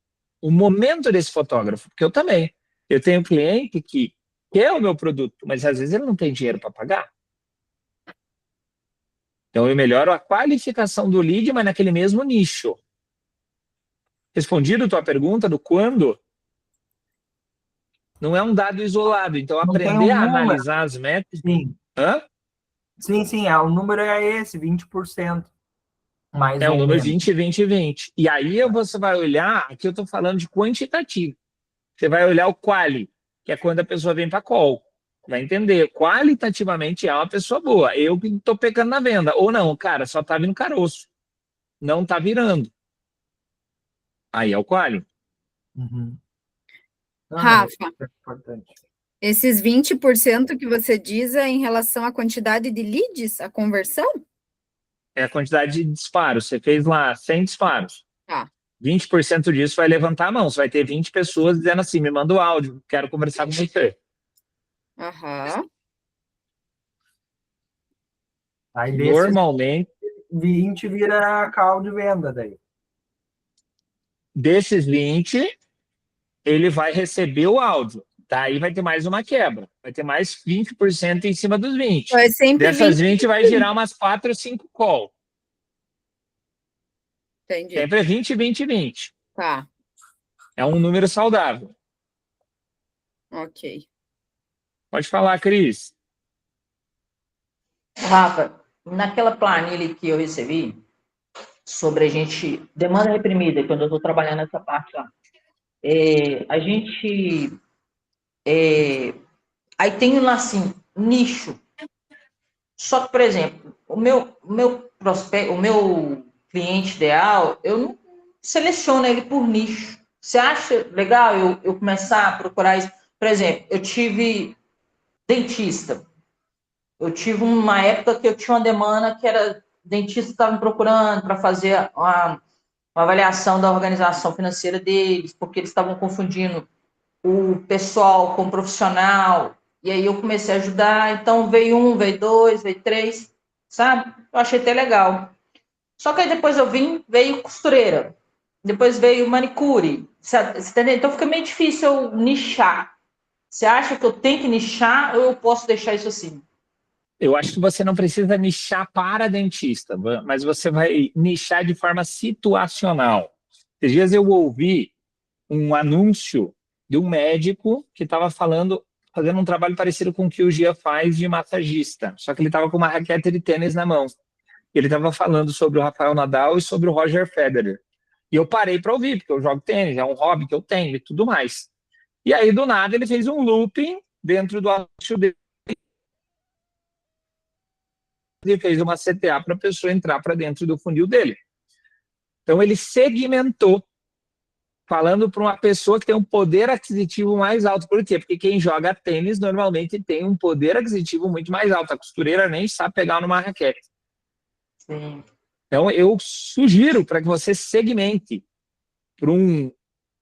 O momento desse fotógrafo, porque eu também. Eu tenho um cliente que quer o meu produto, mas às vezes ele não tem dinheiro para pagar. Então eu melhoro a qualificação do lead, mas naquele mesmo nicho. Respondido a tua pergunta do quando, não é um dado isolado. Então Não tem aprender a número. analisar as métricas. Sim. Hã? Sim, o número é esse, 20%. Mais É o ou número menos. 20, 20, 20. E aí você vai olhar, aqui eu estou falando de quantitativo. Você vai olhar o quali, que é quando a pessoa vem para call. Vai entender, qualitativamente é uma pessoa boa. Eu que estou pecando na venda. Ou não, cara, só está vindo caroço. Não está virando. Aí é o quali. Uhum. Rafa, É importante. esses 20% que você diz é em relação à quantidade de leads, a conversão? É a quantidade de disparos. Você fez lá 100 disparos. Tá. 20% disso vai levantar a mão. Você vai ter 20 pessoas dizendo assim, me manda o áudio, quero conversar com você. Aham. Aí desses Normalmente, 20 vira call de venda daí. desses 20, ele vai receber o áudio. Daí vai ter mais uma quebra. Vai ter mais 20% em cima dos 20. Então é sempre Dessas 20. 20 vai girar umas 4 ou 5 call. Entendi. Sempre é 20, 20, 20. Tá, É um número saudável. ok. Pode falar, Cris. Rafa, naquela planilha que eu recebi sobre a gente, demanda reprimida, quando eu estou trabalhando nessa parte lá, a gente, aí tem lá assim, nicho. Só que, por exemplo, o meu prospecto, o meu cliente ideal, eu não seleciono ele por nicho. Você acha legal eu começar a procurar isso? Por exemplo, eu tive dentista. Eu tive uma época que eu tinha uma demanda que era dentista estava me procurando para fazer uma avaliação da organização financeira deles, porque eles estavam confundindo o pessoal com o profissional. E aí eu comecei a ajudar. Então veio um, veio dois, veio três, sabe? Eu achei até legal. Só que aí depois veio costureira. Depois veio manicure. Você entendeu? Então fica meio difícil eu nichar. Você acha que eu tenho que nichar ou eu posso deixar isso assim? Eu acho que você não precisa nichar para dentista, mas você vai nichar de forma situacional. Esses dias eu ouvi um anúncio de um médico que estava falando fazendo um trabalho parecido com o que o Gia faz de massagista, só que ele estava com uma raquete de tênis na mão. Ele estava falando sobre o Rafael Nadal e sobre o Roger Federer. E eu parei para ouvir, porque eu jogo tênis, é um hobby que eu tenho e tudo mais. E aí, do nada, ele fez um looping dentro do anúncio dele. Ele fez uma CTA para a pessoa entrar para dentro do funil dele. Então, ele segmentou, falando para uma pessoa que tem um poder aquisitivo mais alto. Por quê? Porque quem joga tênis normalmente tem um poder aquisitivo muito mais alto. A costureira nem sabe pegar numa raquete. Sim. Então, eu sugiro para que você segmente para um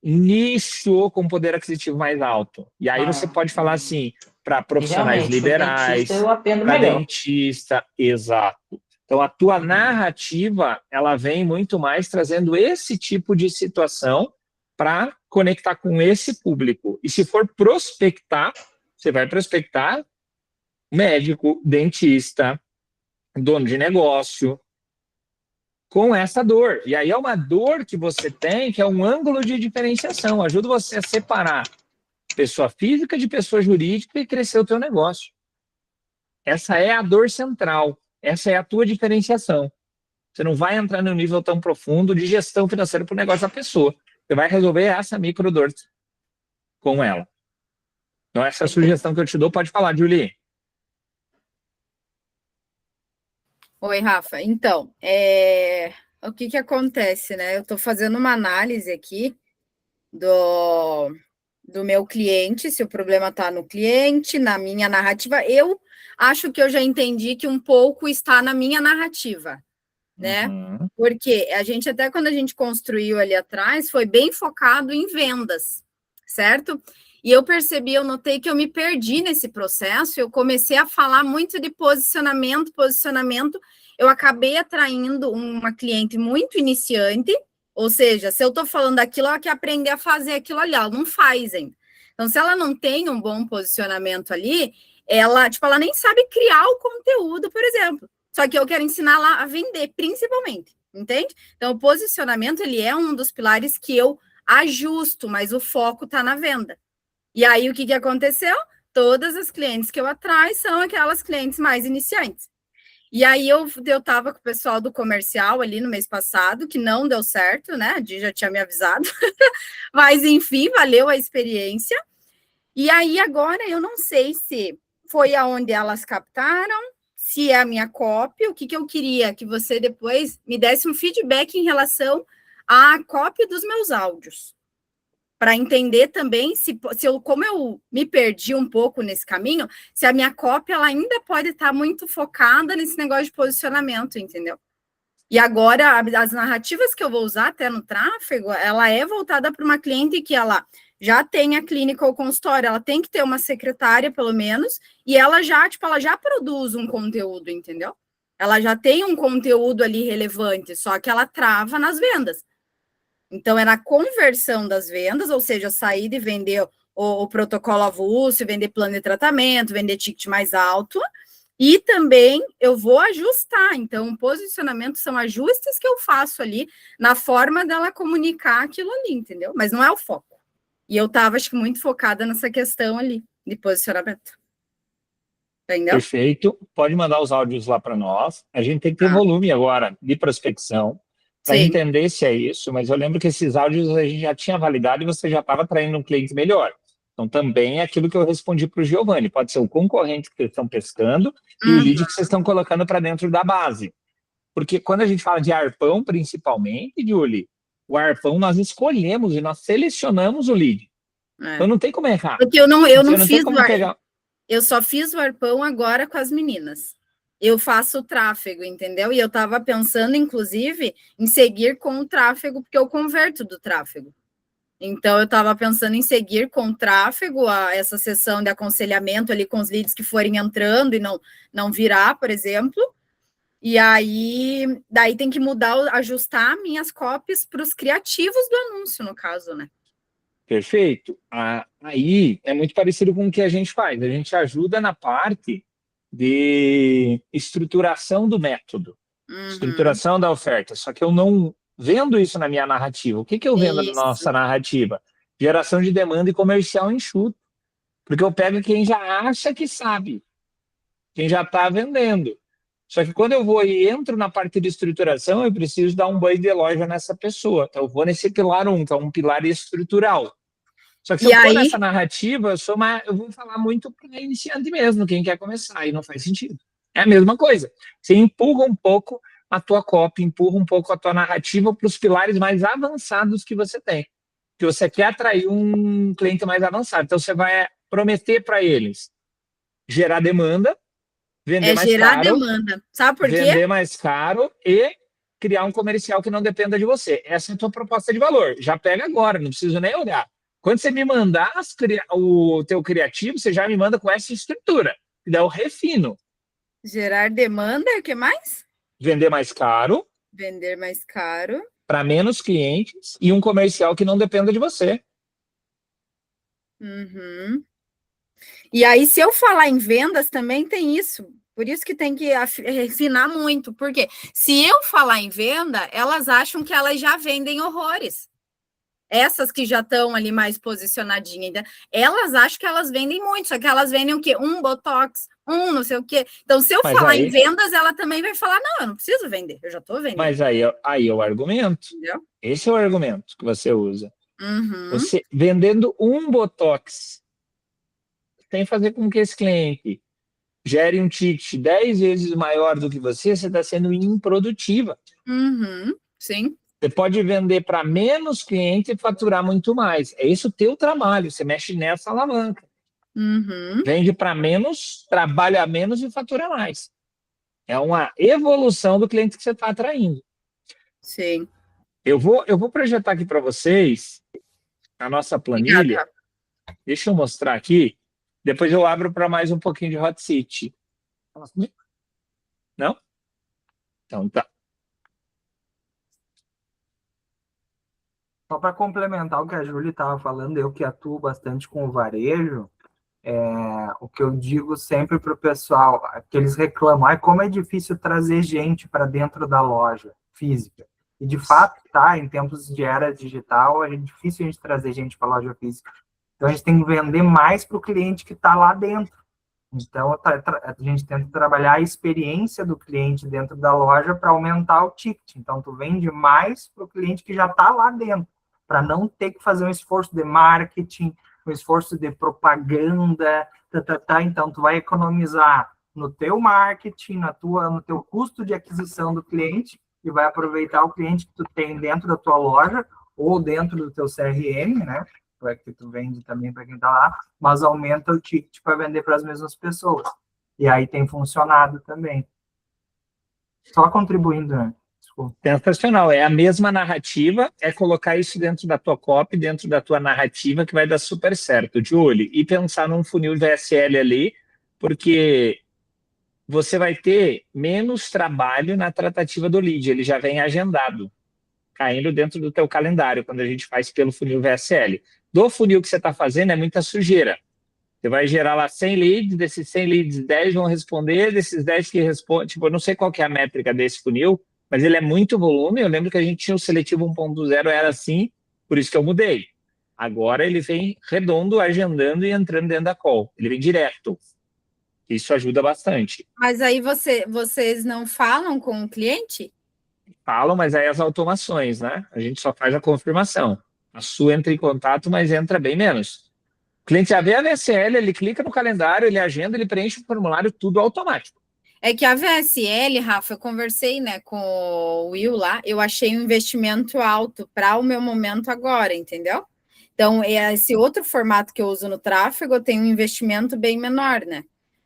nicho com poder aquisitivo mais alto. E aí você pode falar assim, para profissionais Realmente, liberais, eu aprendo para melhor. dentista, exato. Então, a tua narrativa, ela vem muito mais trazendo esse tipo de situação para conectar com esse público. E se for prospectar, você vai prospectar médico, dentista, dono de negócio, com essa dor. E aí é uma dor que você tem, que é um ângulo de diferenciação. Ajuda você a separar pessoa física de pessoa jurídica e crescer o teu negócio. Essa é a dor central. Essa é a tua diferenciação. Você não vai entrar num nível tão profundo de gestão financeira para o negócio da pessoa. Você vai resolver essa micro dor com ela. Então, essa é a sugestão que eu te dou. Pode falar, Julie. Oi, Rafa. Então, o que acontece, né? Eu estou fazendo uma análise aqui do meu cliente, se o problema está no cliente, na minha narrativa. Eu acho que eu já entendi que um pouco está na minha narrativa, né? Uhum. Porque a gente, até quando a gente construiu ali atrás, foi bem focado em vendas, certo? E eu percebi, eu notei que eu me perdi nesse processo, eu comecei a falar muito de posicionamento, eu acabei atraindo uma cliente muito iniciante, ou seja, se eu estou falando daquilo, ela quer aprender a fazer aquilo ali, ela não faz ainda. Então, se ela não tem um bom posicionamento ali, ela nem sabe criar o conteúdo, por exemplo. Só que eu quero ensinar ela a vender, principalmente, entende? Então, o posicionamento, ele é um dos pilares que eu ajusto, mas o foco está na venda. E aí, o que aconteceu? Todas as clientes que eu atraio são aquelas clientes mais iniciantes. E aí, eu estava com o pessoal do comercial ali no mês passado, que não deu certo, né? A Di já tinha me avisado. Mas, enfim, valeu a experiência. E aí, agora, eu não sei se foi aonde elas captaram, se é a minha copy, o que eu queria que você depois me desse um feedback em relação à copy dos meus áudios. Para entender também como eu me perdi um pouco nesse caminho, se a minha cópia ela ainda pode estar muito focada nesse negócio de posicionamento, entendeu? E agora, as narrativas que eu vou usar até no tráfego, ela é voltada para uma cliente que ela já tem a clínica ou consultório, ela tem que ter uma secretária, pelo menos, e ela já produz um conteúdo, entendeu? Ela já tem um conteúdo ali relevante, só que ela trava nas vendas. Então, é na conversão das vendas, ou seja, sair de vender o protocolo avulso, vender plano de tratamento, vender ticket mais alto, e também eu vou ajustar. Então, o posicionamento são ajustes que eu faço ali na forma dela comunicar aquilo ali, entendeu? Mas não é o foco. E eu estava, acho que, muito focada nessa questão ali de posicionamento. Entendeu? Perfeito. Pode mandar os áudios lá para nós. A gente tem que ter volume agora de prospecção para entender se é isso, mas eu lembro que esses áudios a gente já tinha validado e você já estava atraindo um cliente melhor. Então, também é aquilo que eu respondi para o Giovanni. Pode ser o concorrente que vocês estão pescando e o lead que vocês estão colocando para dentro da base. Porque quando a gente fala de arpão, principalmente, Julie, o arpão nós escolhemos e nós selecionamos o lead. Então, não tem como errar. Porque eu não fiz o arpão. Eu só fiz o arpão agora com as meninas. Eu faço o tráfego, entendeu? E eu estava pensando, inclusive, em seguir com o tráfego, porque eu converto do tráfego. Então, eu estava pensando em seguir com o tráfego, essa sessão de aconselhamento ali com os leads que forem entrando e não virar, por exemplo. E aí, daí tem que mudar, ajustar minhas copies para os criativos do anúncio, no caso, né? Perfeito. Aí é muito parecido com o que a gente faz. A gente ajuda na parte de estruturação do método, estruturação da oferta. Só que eu não vendo isso na minha narrativa. O que eu vendo na nossa narrativa? Geração de demanda e comercial enxuto. Porque eu pego quem já acha que sabe, quem já está vendendo. Só que quando eu vou e entro na parte de estruturação, eu preciso dar um banho de loja nessa pessoa. Então, eu vou nesse pilar 1, que é um pilar estrutural. Só que se E eu for aí, nessa narrativa, eu vou falar muito para iniciante mesmo, quem quer começar, e não faz sentido. É a mesma coisa. Você empurra um pouco a tua copy, empurra um pouco a tua narrativa para os pilares mais avançados que você tem. Que você quer atrair um cliente mais avançado. Então, você vai prometer para eles gerar demanda, vender é mais gerar caro, demanda. Sabe por quê? vender mais caro e criar um comercial que não dependa de você. Essa é a tua proposta de valor. Já pega agora, não preciso nem olhar. Quando você me mandar o teu criativo, você já me manda com essa estrutura. E daí eu refino. Gerar demanda, o que mais? Vender mais caro, Vender mais caro. para menos clientes e um comercial que não dependa de você. Uhum. E aí, se eu falar em vendas, também tem isso. Por isso que tem que refinar muito. Porque se eu falar em venda, elas acham que elas já vendem horrores. Essas que já estão ali mais posicionadinhas, elas acham que elas vendem muito, só que elas vendem o quê? Um Botox, um não sei o quê. Então, se eu Mas falar aí- em vendas, ela também vai falar, não, eu não preciso vender, eu já estou vendendo. Mas aí é o argumento. Entendeu? Esse é o argumento que você usa. Uhum. Você vendendo um Botox tem que fazer com que esse cliente gere um ticket 10 vezes maior do que você está sendo improdutiva. Uhum. Sim. Você pode vender para menos cliente e faturar muito mais. É isso o teu trabalho, você mexe nessa alavanca. Uhum. Vende para menos, trabalha menos e fatura mais. É uma evolução do cliente que você está atraindo. Sim. Eu vou projetar aqui para vocês a nossa planilha. Obrigada. Deixa eu mostrar aqui. Depois eu abro para mais um pouquinho de Hot Seat. Não? Então tá. Só para complementar o que a Júlia estava falando, eu que atuo bastante com o varejo, o que eu digo sempre para o pessoal, que eles reclamam, como é difícil trazer gente para dentro da loja física. E, de fato, em tempos de era digital, é difícil a gente trazer gente para a loja física. Então, a gente tem que vender mais para o cliente que está lá dentro. Então, a gente tenta trabalhar a experiência do cliente dentro da loja para aumentar o ticket. Então, tu vende mais para o cliente que já está lá dentro, para não ter que fazer um esforço de marketing, um esforço de propaganda, Então, tu vai economizar no teu marketing, no teu custo de aquisição do cliente, e vai aproveitar o cliente que tu tem dentro da tua loja ou dentro do teu CRM, né? Que tu vende também para quem está lá, mas aumenta o ticket para vender para as mesmas pessoas. E aí tem funcionado também. Só contribuindo, né? Desculpa. Sensacional. É a mesma narrativa, é colocar isso dentro da tua copy, dentro da tua narrativa, que vai dar super certo, Julie. E pensar num funil VSL ali, porque você vai ter menos trabalho na tratativa do lead, ele já vem agendado, caindo dentro do teu calendário, quando a gente faz pelo funil VSL. Do funil que você está fazendo é muita sujeira. Você vai gerar lá 100 leads, desses 100 leads, 10 vão responder, desses 10 que respondem, eu não sei qual que é a métrica desse funil, mas ele é muito volume. Eu lembro que a gente tinha o seletivo 1.0, era assim, por isso que eu mudei. Agora ele vem redondo, agendando e entrando dentro da call. Ele vem direto. Isso ajuda bastante. Mas aí vocês não falam com o cliente? Falam, mas aí as automações, né? A gente só faz a confirmação. A sua entra em contato, mas entra bem menos. O cliente já vê a VSL, ele clica no calendário, ele agenda, ele preenche o formulário, tudo automático. É que a VSL, Rafa, eu conversei, né, com o Will lá, eu achei um investimento alto para o meu momento agora, entendeu? Então, esse outro formato que eu uso no tráfego, eu tenho um investimento bem menor, né?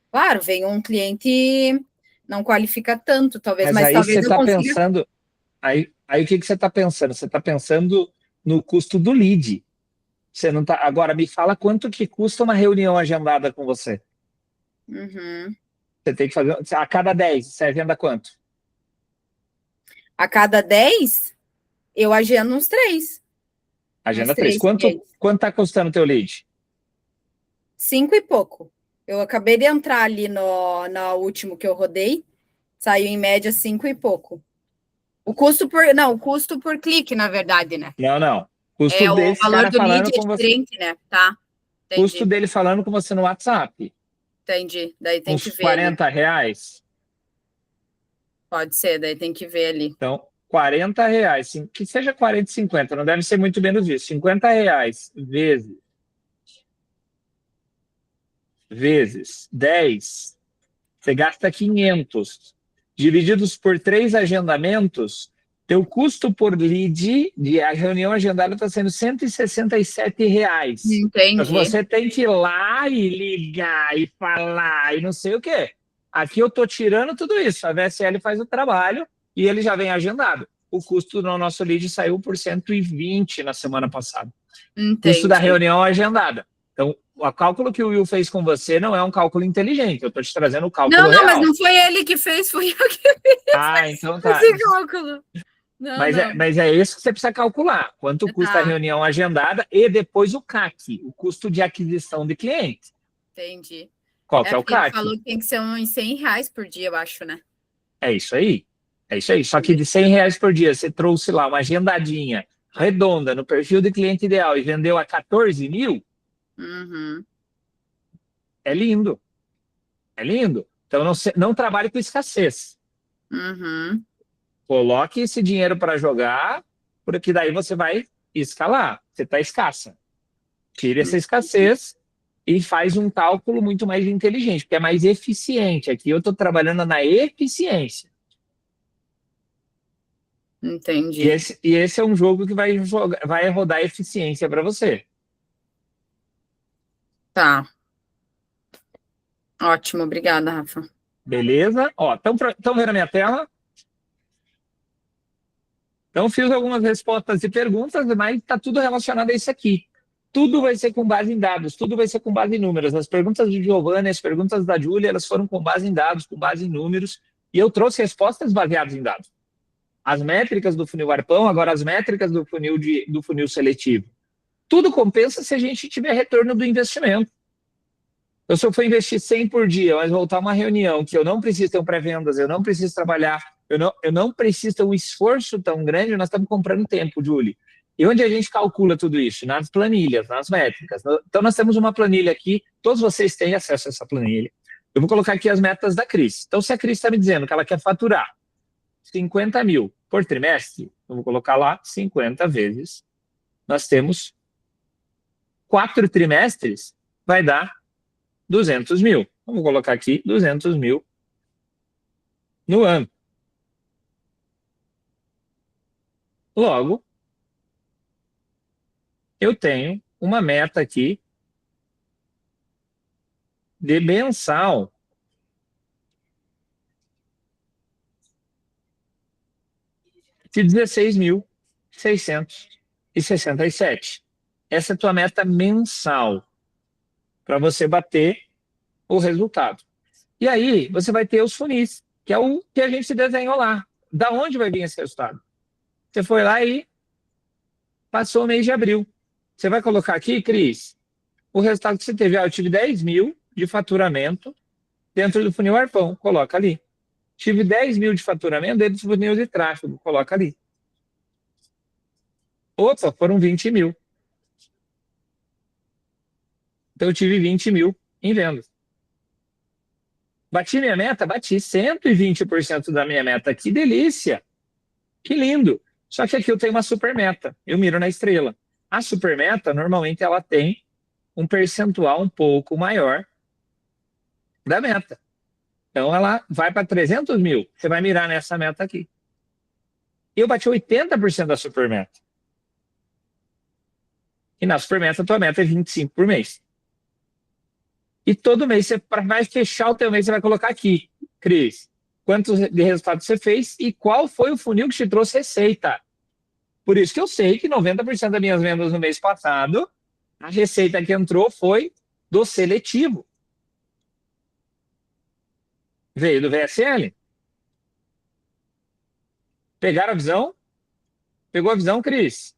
Claro, vem um cliente, não qualifica tanto, talvez, mas aí talvez você eu está consiga... pensando, aí o que você está pensando? Você está pensando no custo do lead. Você não tá. Agora, me fala quanto que custa uma reunião agendada com você. Uhum. Você tem que fazer, a cada 10, você agenda quanto? A cada 10, eu agendo uns 3. Agenda 3. Quanto está custando o teu lead? 5 e pouco. Eu acabei de entrar ali no último que eu rodei, saiu em média 5 e pouco. O custo por clique, na verdade, né? Não. Custo O desse valor cara do falando lead é com você. diferente, né? Tá. Custo dele falando com você no WhatsApp. Entendi. Daí tem uns que ver R$40. Pode ser, daí tem que ver ali. Então, R$40, que seja 40 e 50, não deve ser muito menos isso. R$50 vezes 10, você gasta 500. Divididos por 3 agendamentos, teu custo por lead de a reunião agendada está sendo R$167. Entendi. Então, você tem que ir lá e ligar e falar e não sei o quê. Aqui eu estou tirando tudo isso. A VSL faz o trabalho e ele já vem agendado. O custo no nosso lead saiu por 120 na semana passada. Entendi. Custo da reunião agendada. Então, o cálculo que o Will fez com você não é um cálculo inteligente. Eu estou te trazendo o cálculo real. Não, mas não foi ele que fez, fui eu que fiz. Então tá. Esse cálculo. Não, mas é isso que você precisa calcular. Quanto custa a reunião agendada e depois o CAC, o custo de aquisição de cliente. Entendi. Qual que é o CAC? Ele falou que tem que ser uns R$100 por dia, eu acho, né? É isso aí. É isso aí. Só que de R$100 por dia, você trouxe lá uma agendadinha redonda no perfil de cliente ideal e vendeu a 14 mil, é lindo. É lindo. Então, não trabalhe com escassez. Coloque esse dinheiro para jogar, porque daí você vai escalar. Você está escassa. Tire essa escassez e faz um cálculo muito mais inteligente, porque é mais eficiente. Aqui eu estou trabalhando na eficiência. Entendi. E esse é um jogo que vai rodar eficiência para você. Tá. Ótimo, obrigada, Rafa. Beleza? Estão vendo a minha tela? Então, fiz algumas respostas e perguntas, mas está tudo relacionado a isso aqui. Tudo vai ser com base em dados, tudo vai ser com base em números. As perguntas do Giovanni, as perguntas da Júlia, elas foram com base em dados, com base em números, e eu trouxe respostas baseadas em dados. As métricas do funil Arpão, agora as métricas do funil seletivo. Tudo compensa se a gente tiver retorno do investimento. Então, se eu for investir 100 por dia, mas voltar uma reunião que eu não preciso ter um pré-vendas, eu não preciso trabalhar, eu não preciso ter um esforço tão grande, nós estamos comprando tempo, Julie. E onde a gente calcula tudo isso? Nas planilhas, nas métricas. Então, nós temos uma planilha aqui, todos vocês têm acesso a essa planilha. Eu vou colocar aqui as metas da Cris. Então, se a Cris está me dizendo que ela quer faturar 50 mil por trimestre, eu vou colocar lá 50 vezes. Nós temos 4 trimestres, vai dar 200 mil. Vamos colocar aqui 200 mil no ano. Logo, eu tenho uma meta aqui de mensal de 16.667. Essa é a tua meta mensal para você bater o resultado. E aí, você vai ter os funis, que é o que a gente desenhou lá. Da onde vai vir esse resultado? Você foi lá e passou o mês de abril. Você vai colocar aqui, Cris, o resultado que você teve. Eu tive 10 mil de faturamento dentro do funil Arpão. Coloca ali. Tive 10 mil de faturamento dentro do funil de tráfego. Coloca ali. Opa, foram 20 mil. Então, eu tive 20 mil em vendas. Bati minha meta? Bati 120% da minha meta. Que delícia! Que lindo! Só que aqui eu tenho uma super meta. Eu miro na estrela. A super meta, normalmente, ela tem um percentual um pouco maior da meta. Então, ela vai para 300 mil. Você vai mirar nessa meta aqui. Eu bati 80% da super meta. E na super meta, a tua meta é 25 por mês. E todo mês, para mais fechar o teu mês, você vai colocar aqui, Cris, quantos de resultados você fez e qual foi o funil que te trouxe receita. Por isso que eu sei que 90% das minhas vendas no mês passado, a receita que entrou foi do seletivo. Veio do VSL. Pegaram a visão? Pegou a visão, Cris?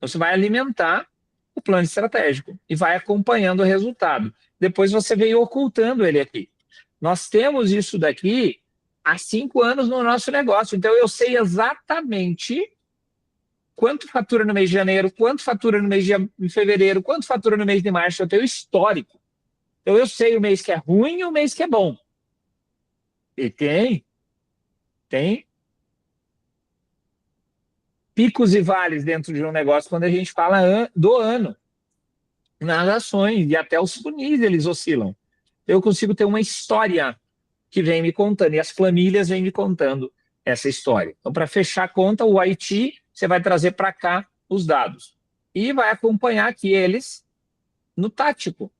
Você vai alimentar o plano estratégico e vai acompanhando o resultado. Depois você veio ocultando ele aqui. Nós temos isso daqui há 5 anos no nosso negócio. Então, eu sei exatamente quanto fatura no mês de janeiro, quanto fatura no mês de fevereiro, quanto fatura no mês de março, eu tenho histórico. Então, eu sei o mês que é ruim e o mês que é bom. E tem picos e vales dentro de um negócio quando a gente fala do ano, nas ações, e até os funis eles oscilam. Eu consigo ter uma história que vem me contando, e as planilhas vêm me contando essa história. Então, para fechar a conta, o IT, você vai trazer para cá os dados. E vai acompanhar aqui eles no tático.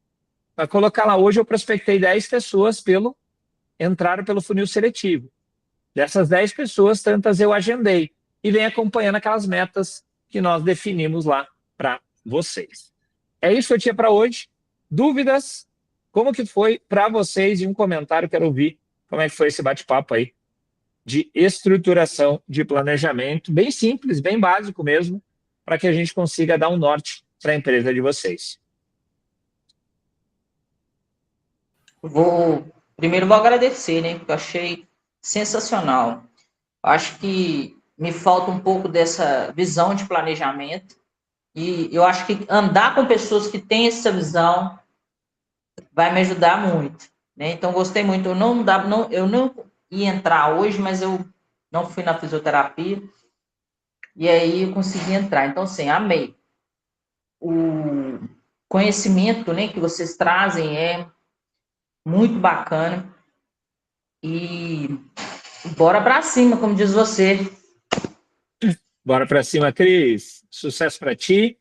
Vai colocar lá, hoje eu prospectei 10 pessoas entraram pelo funil seletivo. Dessas 10 pessoas, tantas eu agendei. E vem acompanhando aquelas metas que nós definimos lá para vocês. É isso que eu tinha para hoje. Dúvidas? Como que foi para vocês? E um comentário, quero ouvir como é que foi esse bate-papo aí de estruturação de planejamento, bem simples, bem básico mesmo, para que a gente consiga dar um norte para a empresa de vocês. Primeiro vou agradecer, né? Porque eu achei sensacional. Acho que me falta um pouco dessa visão de planejamento e eu acho que andar com pessoas que têm essa visão vai me ajudar muito, né? Então, gostei muito. Eu não ia entrar hoje, mas eu não fui na fisioterapia e aí eu consegui entrar. Então, assim, amei. O conhecimento, né, que vocês trazem é muito bacana e bora para cima, como diz você. Bora para cima, Cris. Sucesso para ti.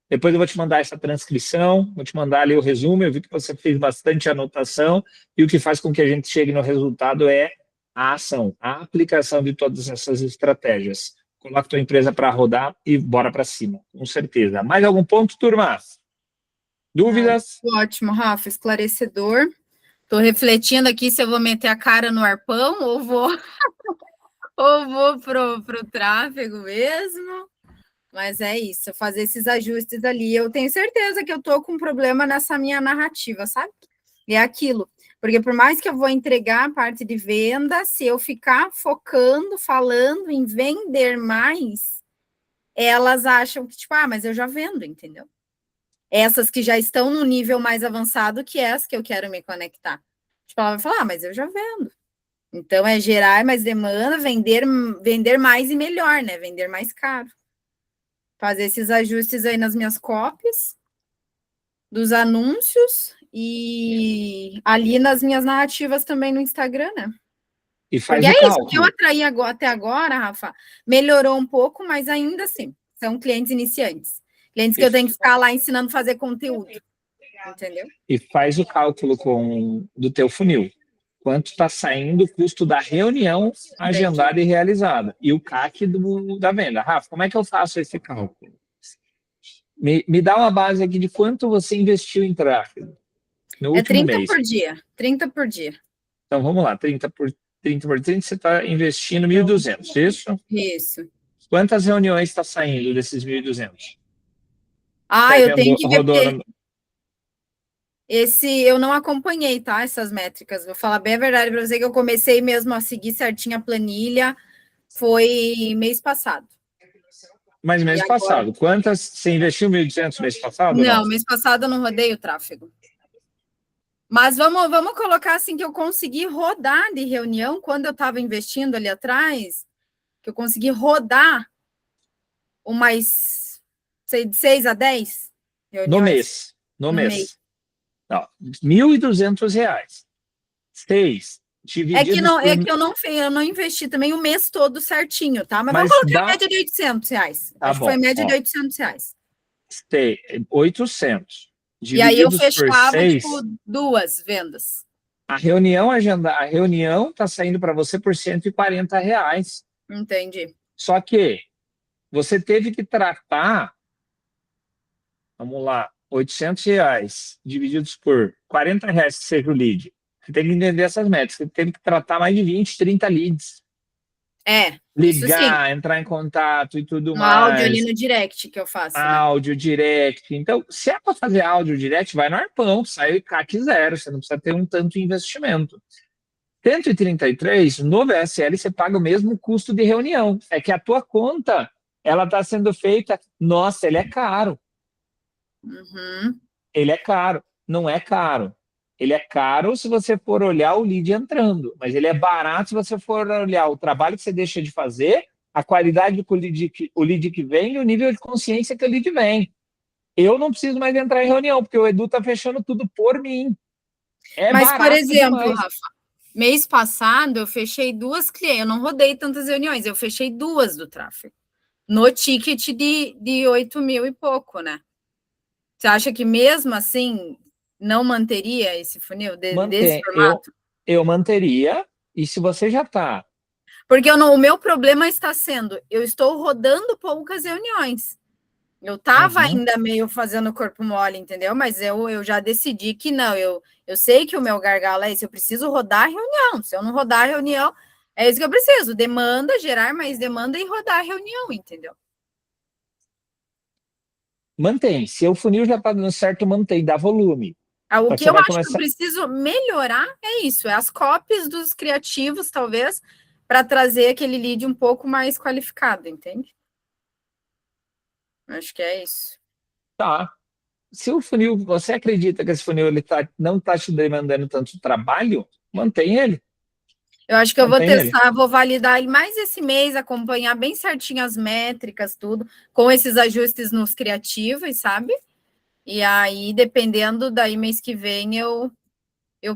Depois eu vou te mandar essa transcrição, vou te mandar ali o resumo. Eu vi que você fez bastante anotação e o que faz com que a gente chegue no resultado é a ação, a aplicação de todas essas estratégias. Coloca tua empresa para rodar e bora para cima, com certeza. Mais algum ponto, turma? Dúvidas? Ótimo, Rafa, esclarecedor. Estou refletindo aqui se eu vou meter a cara no arpão ou vou pro tráfego mesmo. Mas é isso, fazer esses ajustes ali. Eu tenho certeza que eu estou com um problema nessa minha narrativa, sabe? E é aquilo. Porque por mais que eu vou entregar a parte de venda, se eu ficar focando, falando em vender mais, elas acham que, tipo, mas eu já vendo, entendeu? Essas que já estão no nível mais avançado que essa que eu quero me conectar. Tipo, ela vai falar, mas eu já vendo. Então, é gerar mais demanda, vender mais e melhor, né? Vender mais caro. Fazer esses ajustes aí nas minhas cópias, dos anúncios e ali nas minhas narrativas também no Instagram, né? E faz porque o é isso, cálculo. que eu atraí até agora, Rafa, melhorou um pouco, mas ainda assim, são clientes iniciantes. Clientes que eu tenho que ficar lá ensinando a fazer conteúdo. Entendeu? E faz o cálculo do teu funil. Quanto está saindo o custo da reunião agendada e realizada. E o CAC da venda. Rafa, como é que eu faço esse cálculo? Me dá uma base aqui de quanto você investiu em tráfego no último mês. 30 por dia. 30 por dia. Então, vamos lá. 30 por 30, você está investindo 1.200, isso? Isso. Quantas reuniões está saindo desses 1.200? Eu tenho que ver. Esse eu não acompanhei, tá? Essas métricas. Vou falar bem a verdade para você que eu comecei mesmo a seguir certinho a planilha. Foi mês passado. Mas mês passado. Quantas? Você investiu 1.200 mês passado? Não, mês passado eu não rodei o tráfego. Mas vamos colocar assim que eu consegui rodar de reunião quando eu estava investindo ali atrás, que eu consegui rodar umas 6 a 10 reuniões. No mês. Não, R$1.200. 6 divididos É que eu não investi também o mês todo certinho, tá? Mas vamos colocar a média de R$800. Tá Acho bom, que foi média de R$800. 800. E aí eu fechava, tipo, 2 vendas. A reunião está saindo para você por R$140. Entendi. Só que você teve que tratar, vamos lá, R$800 divididos por R$40 que seja o lead. Você tem que entender essas métricas. Você tem que tratar mais de 20, 30 leads. Ligar, entrar em contato e tudo mais. Áudio ali no direct que eu faço. Áudio, direct. Então, se é para fazer áudio direct, vai no arpão, sai CAC 0. Você não precisa ter um tanto investimento. 133, no VSL, você paga o mesmo custo de reunião. É que a tua conta ela está sendo feita, nossa, ele é caro. Uhum. Ele é caro. Não é caro. Ele é caro se você for olhar o lead entrando, mas ele é barato se você for olhar o trabalho que você deixa de fazer, a qualidade que o lead que vem e o nível de consciência que o lead vem. Eu não preciso mais entrar em reunião, porque o Edu está fechando tudo por mim. Mas, por exemplo, demais. Rafa, mês passado eu fechei 2 clientes, eu não rodei tantas reuniões, eu fechei 2 do tráfego, no ticket de 8 mil e pouco, né? Você acha que mesmo assim não manteria esse funil desse formato? Eu manteria, e se você já está... Porque o meu problema está sendo, eu estou rodando poucas reuniões. Eu estava ainda meio fazendo corpo mole, entendeu? Mas eu já decidi que não, eu sei que o meu gargalo é esse, eu preciso rodar a reunião. Se eu não rodar a reunião, é isso que eu preciso, demanda, gerar mais demanda e rodar a reunião, entendeu? Mantém. Se o funil já está dando certo, mantém, dá volume. O que eu acho que eu preciso melhorar é isso, é as copies dos criativos, talvez, para trazer aquele lead um pouco mais qualificado, entende? Acho que é isso. Tá. Se o funil, você acredita que esse funil ele não está te demandando tanto trabalho, mantém ele. Eu acho que eu vou testar, vou validar ele mais esse mês, acompanhar bem certinho as métricas, tudo, com esses ajustes nos criativos, sabe? E aí, dependendo, daí mês que vem, eu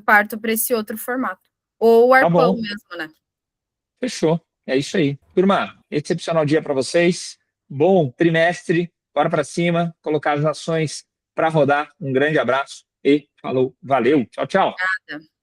parto para esse outro formato. Ou o arpão mesmo, né? Fechou. É isso aí. Turma, excepcional dia para vocês. Bom trimestre. Bora para cima, colocar as ações para rodar. Um grande abraço e falou. Valeu. Tchau, tchau. Obrigada.